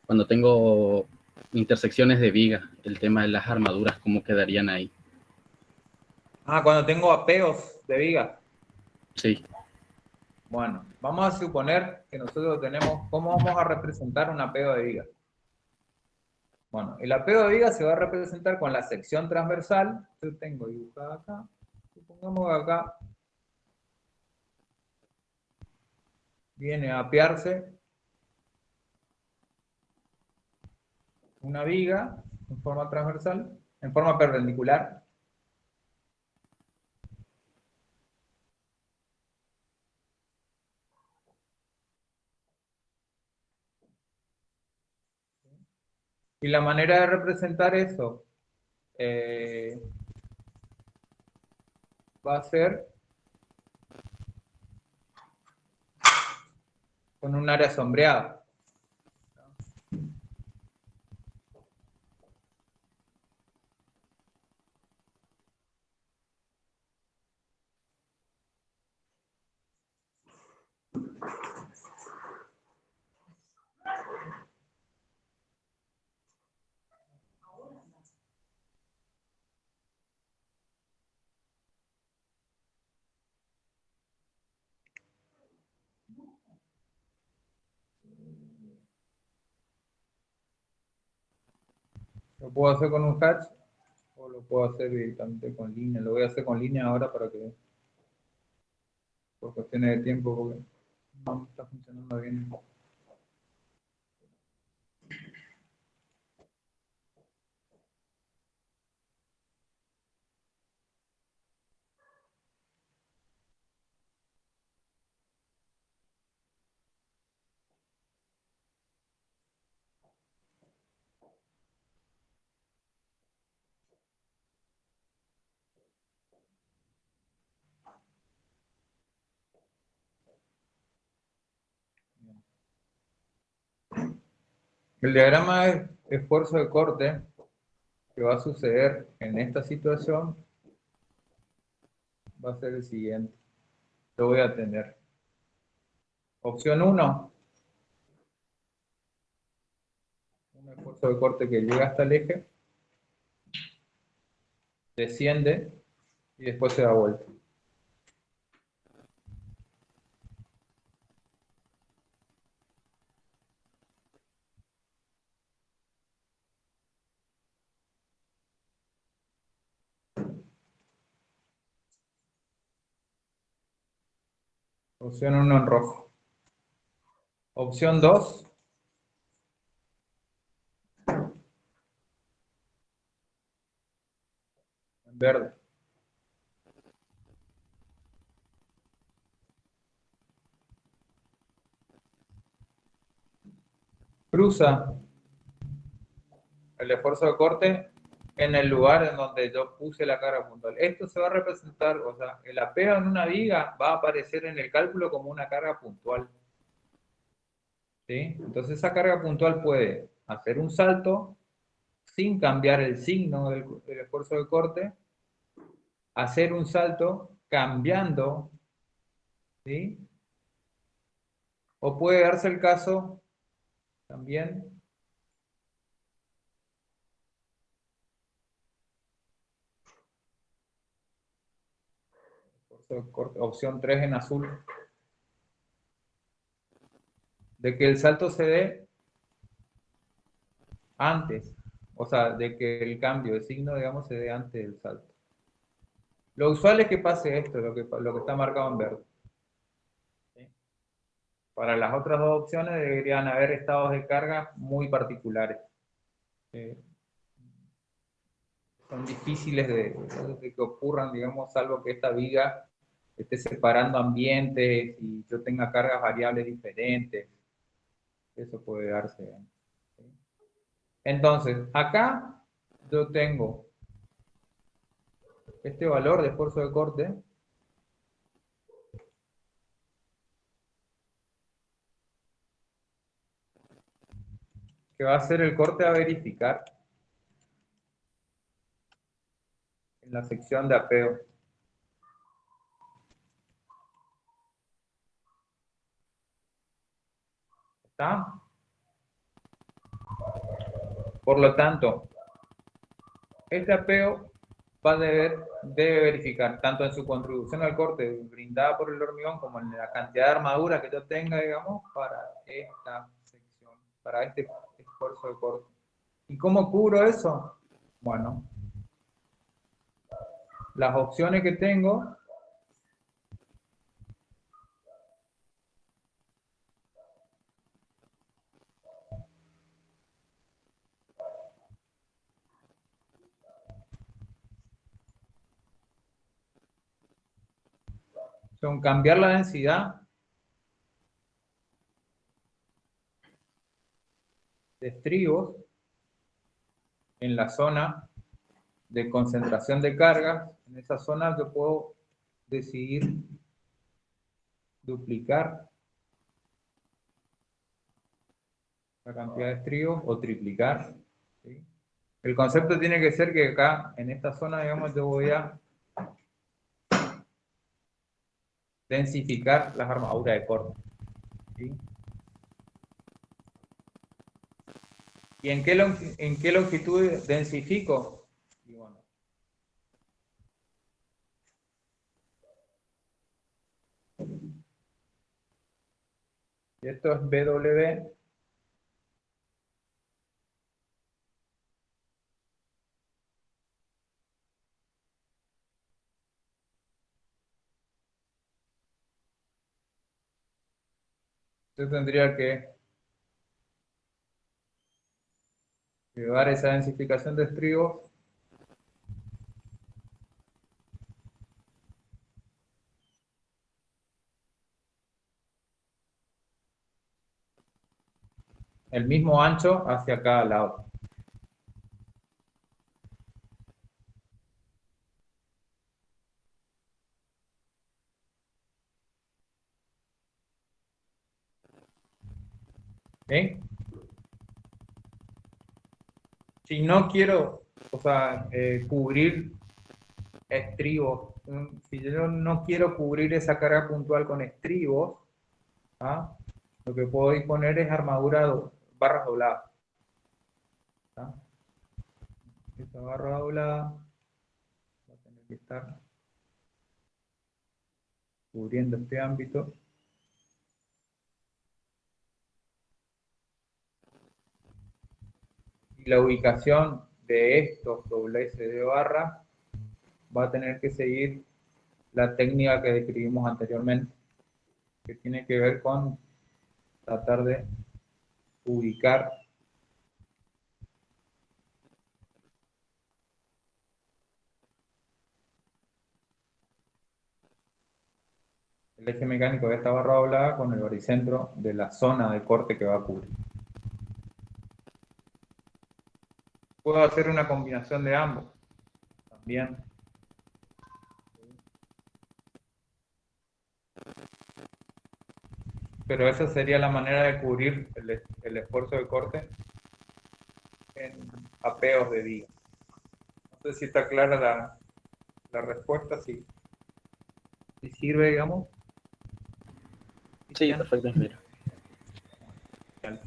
cuando tengo intersecciones de viga, el tema de las armaduras, ¿cómo quedarían ahí? Ah, cuando tengo apeos de viga. Sí. Bueno, vamos a suponer que nosotros tenemos, ¿cómo vamos a representar un apeo de viga? Bueno, el apeo de viga se va a representar con la sección transversal. Yo tengo dibujada acá. Supongamos que acá viene a apearse una viga en forma transversal, en forma perpendicular. Y la manera de representar eso va a ser con un área sombreada. Lo puedo hacer con un hatch o lo puedo hacer directamente con línea. Lo voy a hacer con línea ahora para que, por cuestiones de tiempo, porque no está funcionando bien. El diagrama de esfuerzo de corte que va a suceder en esta situación va a ser el siguiente. Lo voy a tener. Opción 1, un esfuerzo de corte que llega hasta el eje, desciende y después se da vuelta. Opción 1 en rojo. Opción 2, en verde. Cruza el esfuerzo de corte en el lugar en donde yo puse la carga puntual. Esto se va a representar, o sea, el apeo en una viga va a aparecer en el cálculo como una carga puntual. ¿Sí? Entonces esa carga puntual puede hacer un salto sin cambiar el signo del esfuerzo de corte, hacer un salto cambiando, ¿sí? O puede darse el caso también opción 3 en azul, de que el salto se dé antes, o sea, de que el cambio de signo, digamos, se dé antes del salto. Lo usual es que pase esto, lo que está marcado en verde. ¿Sí? Para las otras dos opciones deberían haber estados de carga muy particulares. Son difíciles de que ocurran, digamos, salvo que esta viga esté separando ambientes y yo tenga cargas variables diferentes. Eso puede darse. ¿Sí? Entonces, acá yo tengo este valor de esfuerzo de corte que va a ser el corte a verificar en la sección de apeo. ¿Está? Por lo tanto, este apeo debe verificar tanto en su contribución al corte brindada por el hormigón como en la cantidad de armadura que yo tenga, digamos, para esta sección, para este esfuerzo de corte. ¿Y cómo cubro eso? Bueno, las opciones que tengo son cambiar la densidad de estribos en la zona de concentración de cargas, en esa zona yo puedo decidir duplicar la cantidad de estribos o triplicar, ¿sí? El concepto tiene que ser que acá, en esta zona, digamos, yo voy a densificar las armaduras de corte, ¿sí? ¿Y en qué longitud densifico? Y bueno, esto es BW. Yo tendría que llevar esa densificación de estribos el mismo ancho hacia cada lado. ¿Sí? Si no quiero, o sea, cubrir estribos, si yo no quiero cubrir esa carga puntual con estribos, ¿ah? Lo que puedo disponer es barras dobladas. ¿Ah? Esta barra doblada va a tener que estar cubriendo este ámbito. Y la ubicación de estos dobles de barra va a tener que seguir la técnica que describimos anteriormente, que tiene que ver con tratar de ubicar el eje mecánico de esta barra doblada con el baricentro de la zona de corte que va a cubrir. Puedo hacer una combinación de ambos también. Pero esa sería la manera de cubrir el esfuerzo de corte en apeos de día. No sé si está clara la respuesta, si sirve, digamos. Sí, perfecto, ingeniero. Bueno.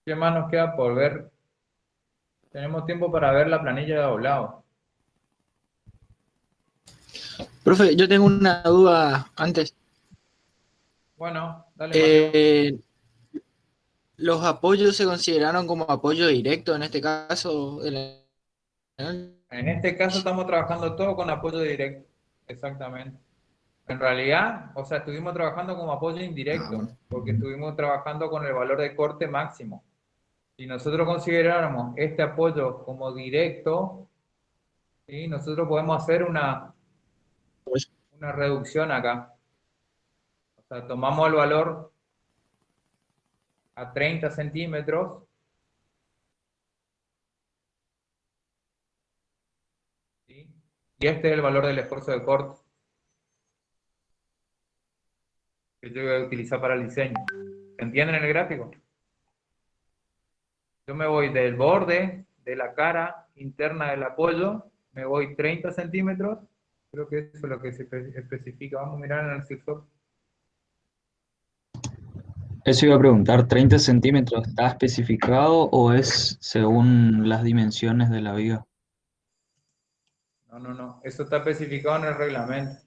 ¿Qué más nos queda por ver? Tenemos tiempo para ver la planilla de doblado. Profe, yo tengo una duda antes. Bueno, dale, Mateo. ¿Los apoyos se consideraron como apoyo directo en este caso? En este caso estamos trabajando todo con apoyo directo. Exactamente. En realidad, o sea, estuvimos trabajando como apoyo indirecto, bueno. porque estuvimos trabajando con el valor de corte máximo. Si nosotros consideráramos este apoyo como directo, ¿sí? Nosotros podemos hacer una reducción acá. O sea, tomamos el valor a 30 centímetros, ¿sí? Y este es el valor del esfuerzo de corte que yo voy a utilizar para el diseño. ¿Se entienden en el gráfico? Yo me voy del borde de la cara interna del apoyo, me voy 30 centímetros, creo que eso es lo que se especifica. Vamos a mirar en el cursor. Eso iba a preguntar, ¿30 centímetros está especificado o es según las dimensiones de la viga? No, eso está especificado en el reglamento.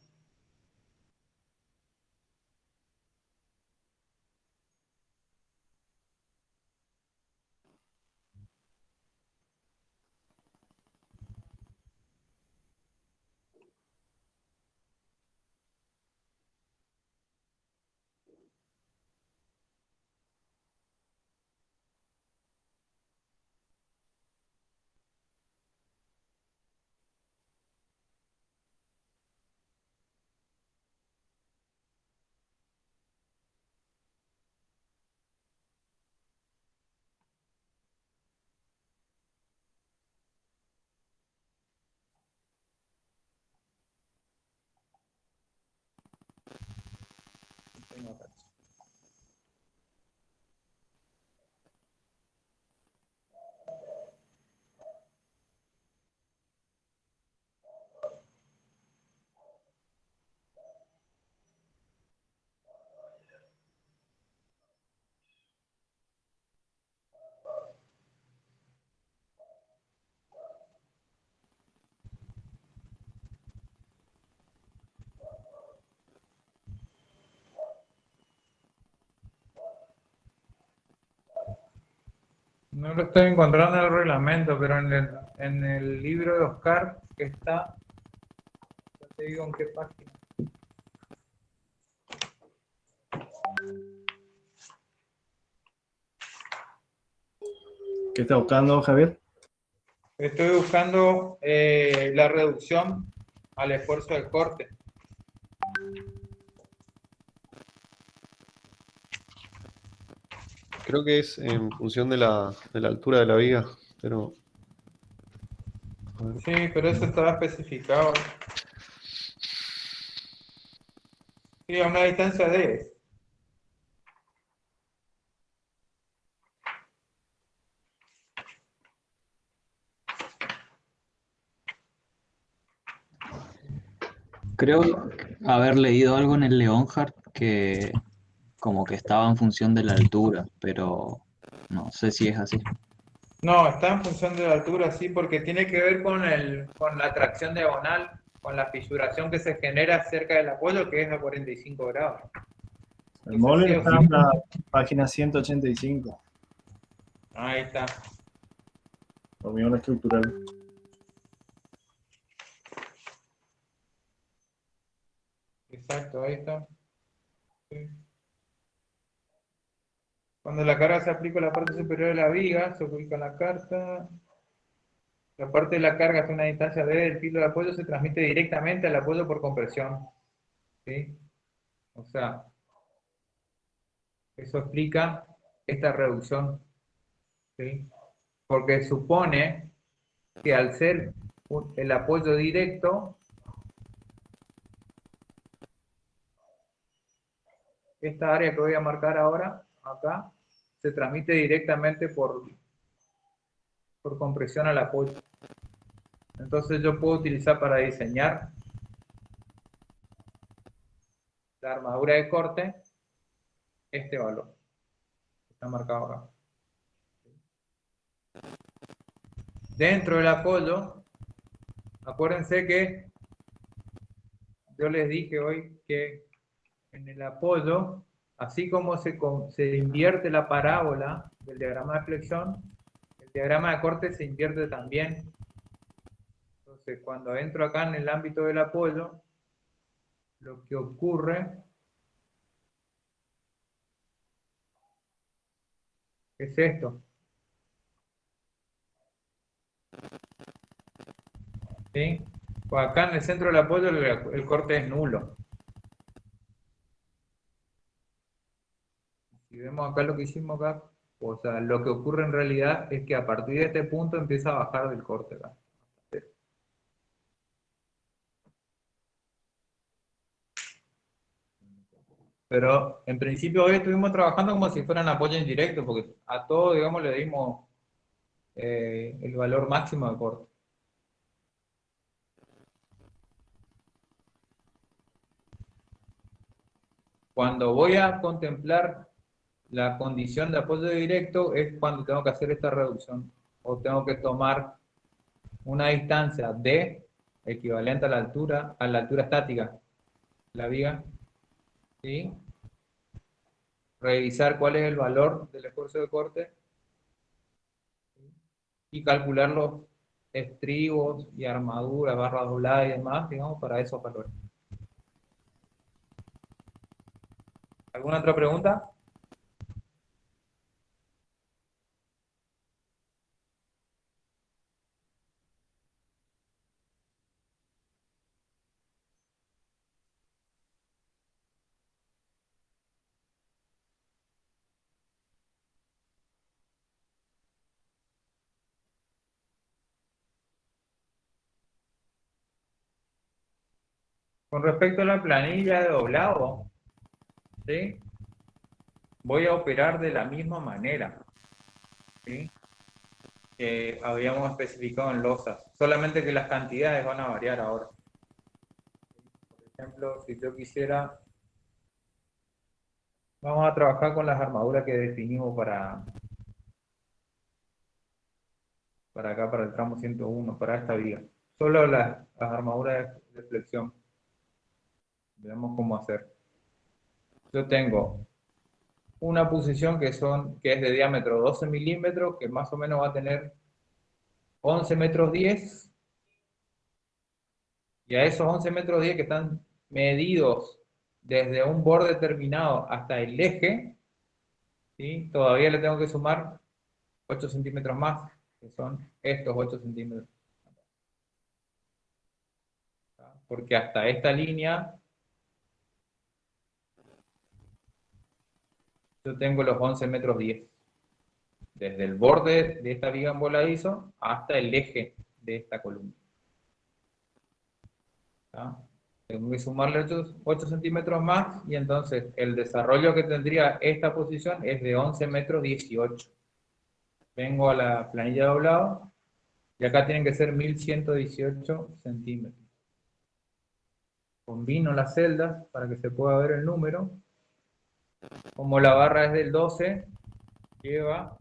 No lo estoy encontrando en el reglamento, pero en el libro de Oscar que está, ya te digo en qué página. ¿Qué está buscando, Javier? Estoy buscando la reducción al esfuerzo del corte. Creo que es en función de la altura de la viga, pero a ver. Sí, pero eso estaba especificado. Sí, a una distancia de... Creo haber leído algo en el Leonhardt que como que estaba en función de la altura, pero no sé si es así. No, está en función de la altura, sí, porque tiene que ver con la tracción diagonal, con la fisuración que se genera cerca del apoyo, que es a 45 grados. El Eso mole sí o está sí. en la página 185, Ahí está. hormigón estructural. Exacto, ahí está. Sí. Cuando la carga se aplica a la parte superior de la viga, se ubica la carta. La parte de la carga es una distancia D del filo de apoyo, se transmite directamente al apoyo por compresión. ¿Sí? O sea, eso explica esta reducción. ¿Sí? Porque supone que al ser el apoyo directo, esta área que voy a marcar ahora, acá, se transmite directamente por compresión al apoyo. Entonces yo puedo utilizar para diseñar la armadura de corte este valor que está marcado acá. Dentro del apoyo, acuérdense que yo les dije hoy que en el apoyo, así como se invierte la parábola del diagrama de flexión, el diagrama de corte se invierte también. Entonces, cuando entro acá en el ámbito del apoyo, lo que ocurre es esto. ¿Sí? Pues acá en el centro del apoyo el corte es nulo. Si vemos acá lo que hicimos acá, o sea, lo que ocurre en realidad es que a partir de este punto empieza a bajar del corte acá. Pero en principio hoy estuvimos trabajando como si fueran apoyo indirecto, porque a todo, digamos, le dimos el valor máximo de corte. Cuando voy a contemplar la condición de apoyo directo es cuando tengo que hacer esta reducción, o tengo que tomar una distancia D equivalente a la altura estática, la viga, ¿sí? Revisar cuál es el valor del esfuerzo de corte y calcular los estribos y armaduras, barras dobladas y demás, digamos, para esos valores. ¿Alguna otra pregunta? Con respecto a la planilla de doblado, ¿sí? Voy a operar de la misma manera, ¿sí? Que habíamos especificado en losas, solamente que las cantidades van a variar ahora. Por ejemplo, si yo quisiera, vamos a trabajar con las armaduras que definimos para acá, para el tramo 101, para esta viga. Solo las armaduras de flexión. Veamos cómo hacer. Yo tengo una posición que es de diámetro 12 milímetros, que más o menos va a tener 11 metros 10, y a esos 11 metros 10 que están medidos desde un borde terminado hasta el eje, ¿sí? Todavía le tengo que sumar 8 centímetros más, que son estos 8 centímetros. Porque hasta esta línea yo tengo los 11 metros 10. Desde el borde de esta viga en voladizo hasta el eje de esta columna. ¿Tá? Tengo que sumarle 8 centímetros más y entonces el desarrollo que tendría esta posición es de 11 metros 18. Vengo a la planilla de doblado y acá tienen que ser 1118 centímetros. Combino las celdas para que se pueda ver el número. Como la barra es del 12, lleva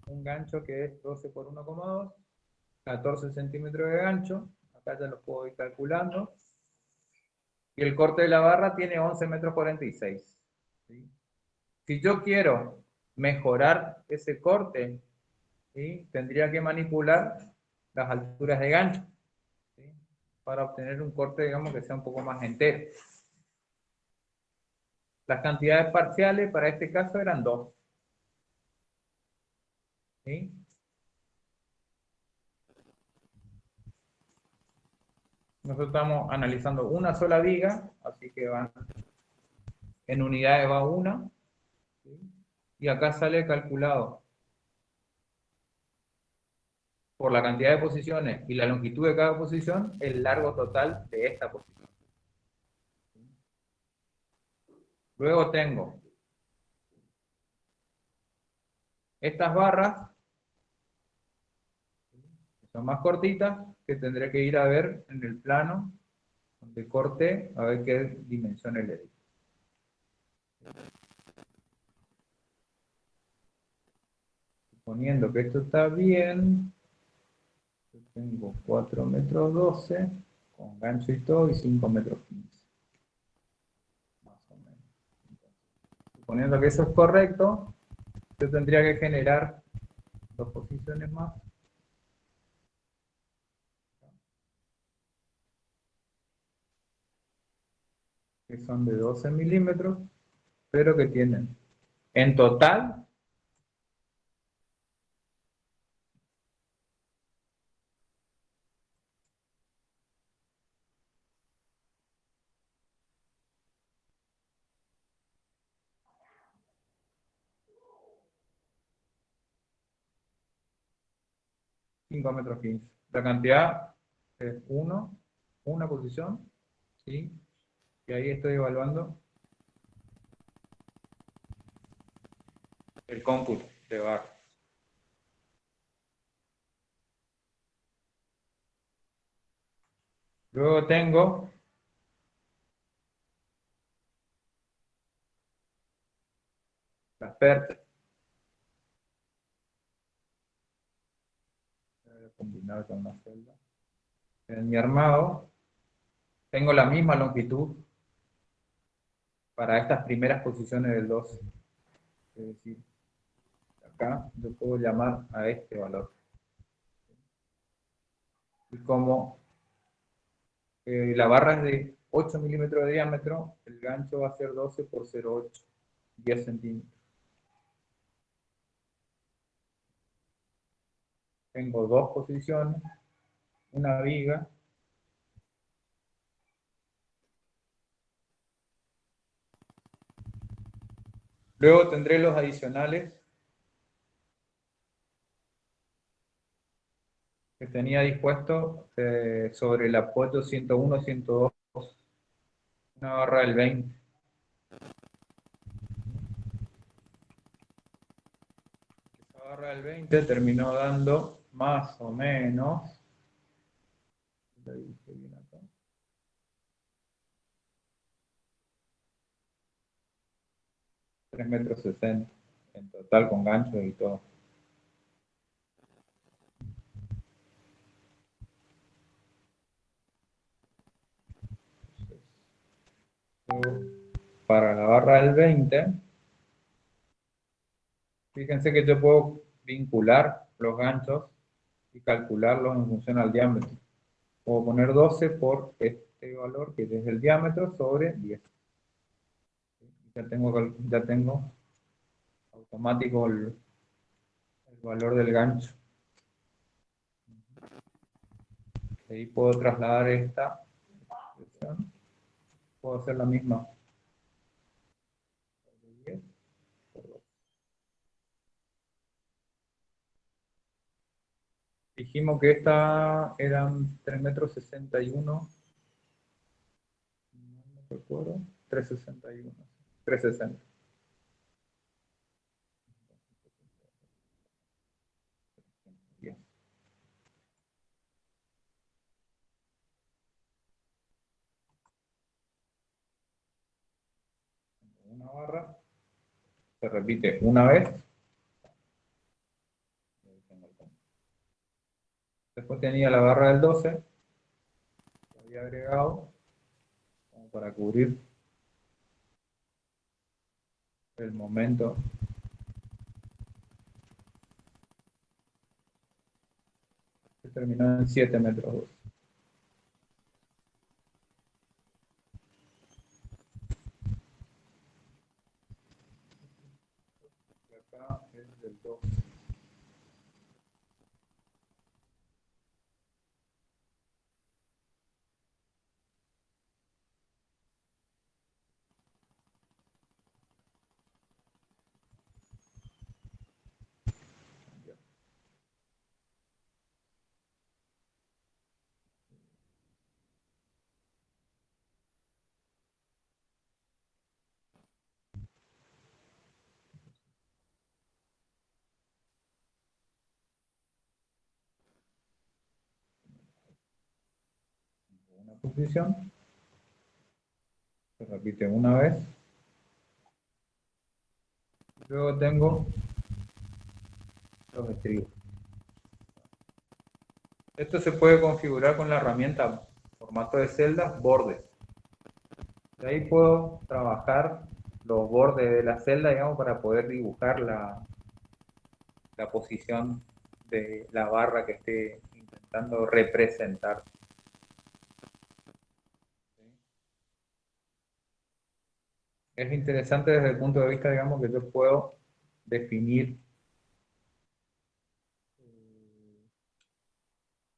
un gancho que es 12 por 1,2, 14 centímetros de gancho. Acá ya lo puedo ir calculando. Y el corte de la barra tiene 11 metros 46. ¿Sí? Si yo quiero mejorar ese corte, ¿sí? Tendría que manipular las alturas de gancho, ¿sí? Para obtener un corte, digamos, que sea un poco más entero. Las cantidades parciales para este caso eran 2. ¿Sí? Nosotros estamos analizando una sola viga, así que van en unidades va una, ¿sí? Y acá sale calculado por la cantidad de posiciones y la longitud de cada posición, el largo total de esta posición. Luego tengo estas barras, que son más cortitas, que tendré que ir a ver en el plano donde corte, a ver qué dimensiones le di. Suponiendo que esto está bien, yo tengo 4 metros 12, con gancho y todo, y 5 metros 15. Más o menos. Suponiendo que eso es correcto, yo tendría que generar 2 posiciones más. Que son de 12 milímetros, pero que tienen en total 5 metros 15. La cantidad es 1, una posición, ¿sí? Y ahí estoy evaluando el cómputo de barra. Luego tengo las pértigas. Voy a combinar con una celda. En mi armado tengo la misma longitud para estas primeras posiciones del 12. Es decir, acá yo puedo llamar a este valor. Y como la barra es de 8 milímetros de diámetro, el gancho va a ser 12 por 0,8, 10 centímetros. Tengo 2 posiciones, una viga. Luego tendré los adicionales que tenía dispuesto sobre el apoyo 101, 102, una barra del 20. Esa barra del 20 terminó dando más o menos, 3 metros 60 en total con gancho y todo. Para la barra del 20 Fíjense que yo puedo vincular los ganchos y calcularlos en función al diámetro. Puedo poner 12 por este valor que es el diámetro sobre 10. Ya tengo automático el valor del gancho. Ahí puedo trasladar esta expresión. Puedo hacer la misma. 10 por 2. Dijimos que esta eran 3,61 metros. No recuerdo. 3,61. 3,60. Bien. Una barra. Se repite una vez. Después tenía la barra del 12. Que había agregado como para cubrir el momento. Que terminó en 7 metros. Y acá es del 12. Una posición. Se repite una vez. Luego tengo los estribos. Esto se puede configurar con la herramienta formato de celdas, bordes. De ahí puedo trabajar los bordes de la celda, digamos, para poder dibujar la posición de la barra que esté intentando representar. Es interesante desde el punto de vista, digamos, que yo puedo definir,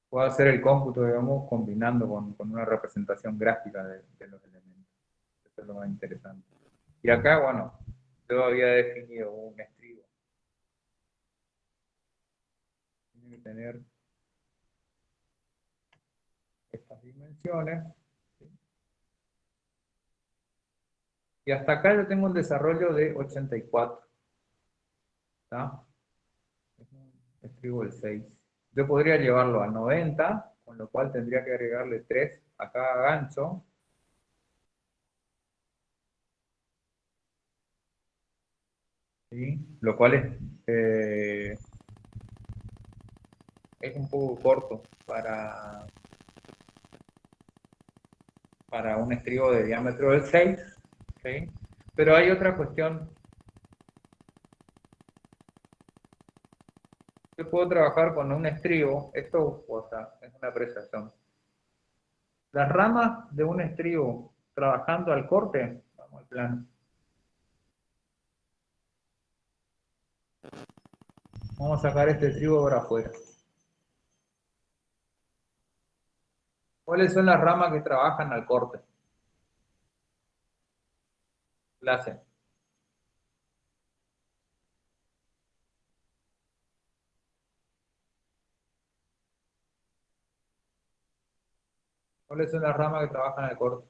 puedo hacer el cómputo, digamos, combinando con una representación gráfica de los elementos. Eso es lo más interesante. Y acá, bueno, yo había definido un estribo. Tiene que tener estas dimensiones. Y hasta acá yo tengo un desarrollo de 84. ¿Está? Es un estribo del 6. Yo podría llevarlo a 90, con lo cual tendría que agregarle 3 a cada gancho. ¿Sí? Lo cual es un poco corto para un estribo de diámetro del 6. ¿Sí? Pero hay otra cuestión. Yo puedo trabajar con un estribo. Esto, o sea, es una apreciación. Las ramas de un estribo trabajando al corte, vamos al plano. Vamos a sacar este estribo por afuera. ¿Cuáles son las ramas que trabajan al corte? Clase. ¿Cuáles son las ramas que trabajan al corte?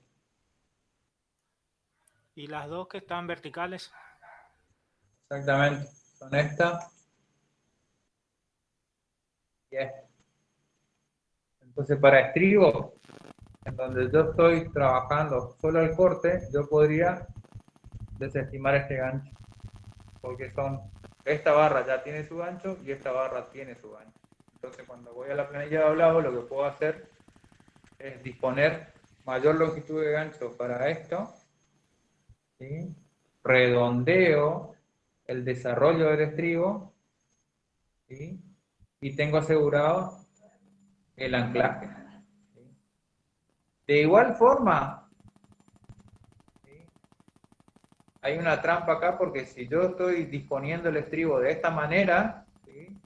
¿Y las dos que están verticales? Exactamente. Son esta y esta. Entonces, para estribo, en donde yo estoy trabajando solo el corte, yo podría desestimar este gancho. Porque esta barra ya tiene su gancho y esta barra tiene su gancho. Entonces, cuando voy a la planilla de doblado, lo que puedo hacer es disponer mayor longitud de gancho para esto. ¿Sí? Redondeo el desarrollo del estribo, ¿sí? Y tengo asegurado el anclaje. ¿Sí? De igual forma, ¿sí? Hay una trampa acá porque si yo estoy disponiendo el estribo de esta manera, ¿sí?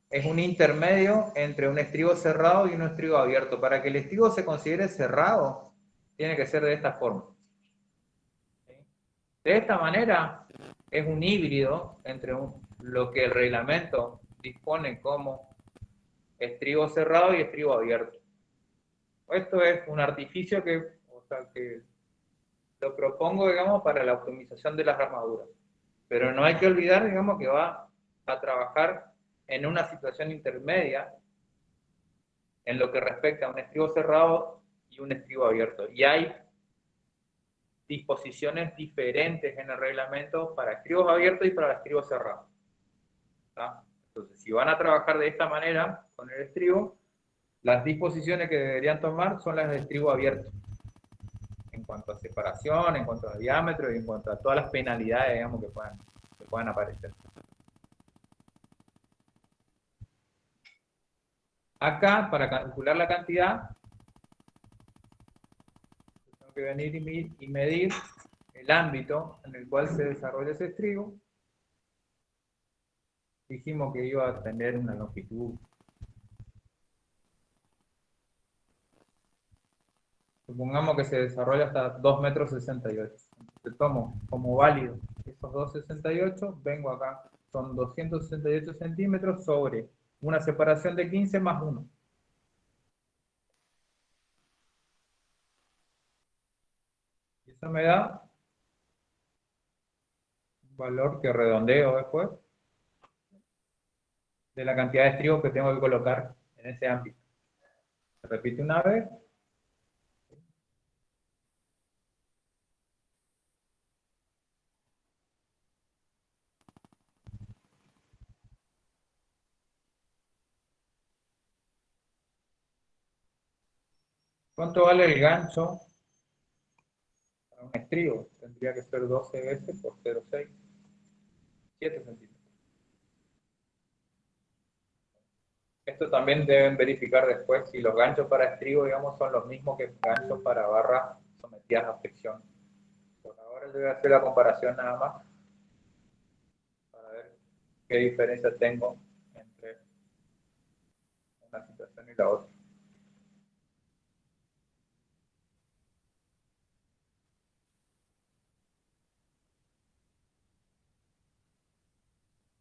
Es un intermedio entre un estribo cerrado y un estribo abierto. Para que el estribo se considere cerrado, tiene que ser de esta forma. ¿Sí? De esta manera, es un híbrido entre lo que el reglamento dispone como estribo cerrado y estribo abierto. Esto es un artificio que lo propongo, digamos, para la optimización de las armaduras. Pero no hay que olvidar, digamos, que va a trabajar en una situación intermedia en lo que respecta a un estribo cerrado y un estribo abierto. Y hay disposiciones diferentes en el reglamento para estribos abiertos y para estribos cerrados. ¿Tá? Entonces, si van a trabajar de esta manera con el estribo, las disposiciones que deberían tomar son las de estribo abierto. En cuanto a separación, en cuanto a diámetro y en cuanto a todas las penalidades, digamos, que puedan aparecer. Acá, para calcular la cantidad, tengo que venir y medir el ámbito en el cual se desarrolla ese estribo. Dijimos que iba a tener una longitud. Supongamos que se desarrolla hasta 2,68 metros. Entonces tomo como válido esos 2,68, vengo acá, son 268 centímetros sobre una separación de 15 más 1. Y eso me da un valor que redondeo después de la cantidad de estribos que tengo que colocar en ese ámbito. Se repite una vez. ¿Cuánto vale el gancho para un estribo? Tendría que ser 12 veces por 0,6, 7 centímetros. Esto también deben verificar después si los ganchos para estribo, digamos, son los mismos que ganchos para barras sometidas a fricción. Por ahora yo voy a hacer la comparación nada más para ver qué diferencia tengo entre una situación y la otra.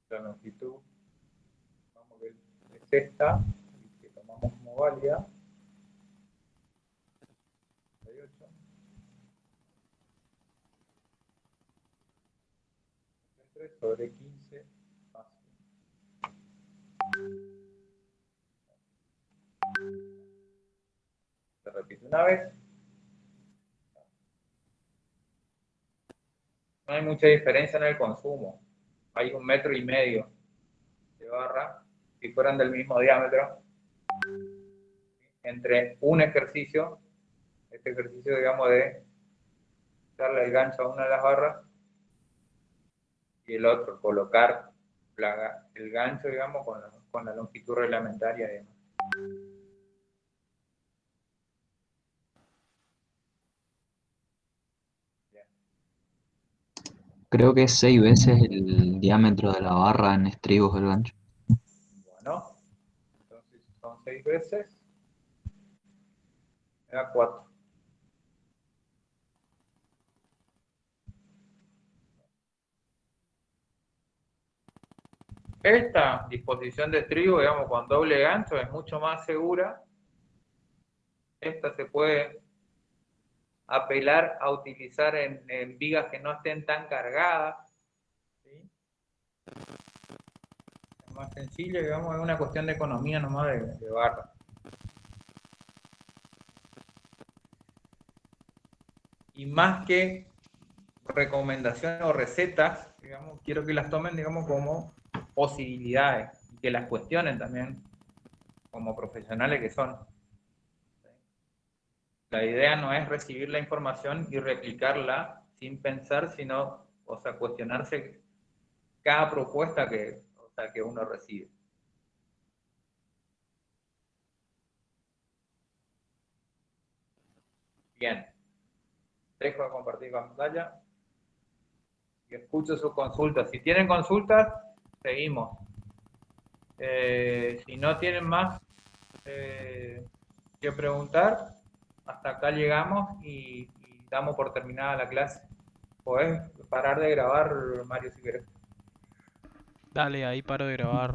La longitud, vamos a ver, es esta, que tomamos como válida. 38. Sobre 15 más 1. Se repite una vez. No hay mucha diferencia en el consumo. Hay 1,5 metros de barra, si fueran del mismo diámetro, entre un ejercicio, este ejercicio, digamos, de darle el gancho a una de las barras, y el otro, colocar el gancho, digamos, con la longitud reglamentaria, digamos. Creo que es 6 veces el diámetro de la barra en estribos del gancho. Bueno, entonces son 6 veces, me da 4. Esta disposición de estribo, digamos, con doble gancho es mucho más segura. Esta se puede apelar a utilizar en vigas que no estén tan cargadas. ¿Sí? Es más sencillo, digamos, es una cuestión de economía nomás de barra. Y más que recomendaciones o recetas, digamos, quiero que las tomen, digamos, como posibilidades y que las cuestionen también como profesionales que son. La idea no es recibir la información y replicarla sin pensar, sino, o sea, cuestionarse cada propuesta que uno recibe. Bien. Dejo de compartir pantalla y escucho sus consultas. Si tienen consultas, seguimos. Si no tienen más que preguntar, hasta acá llegamos y damos por terminada la clase. Podés parar de grabar, Mario, si querés. Dale, ahí paro de grabar.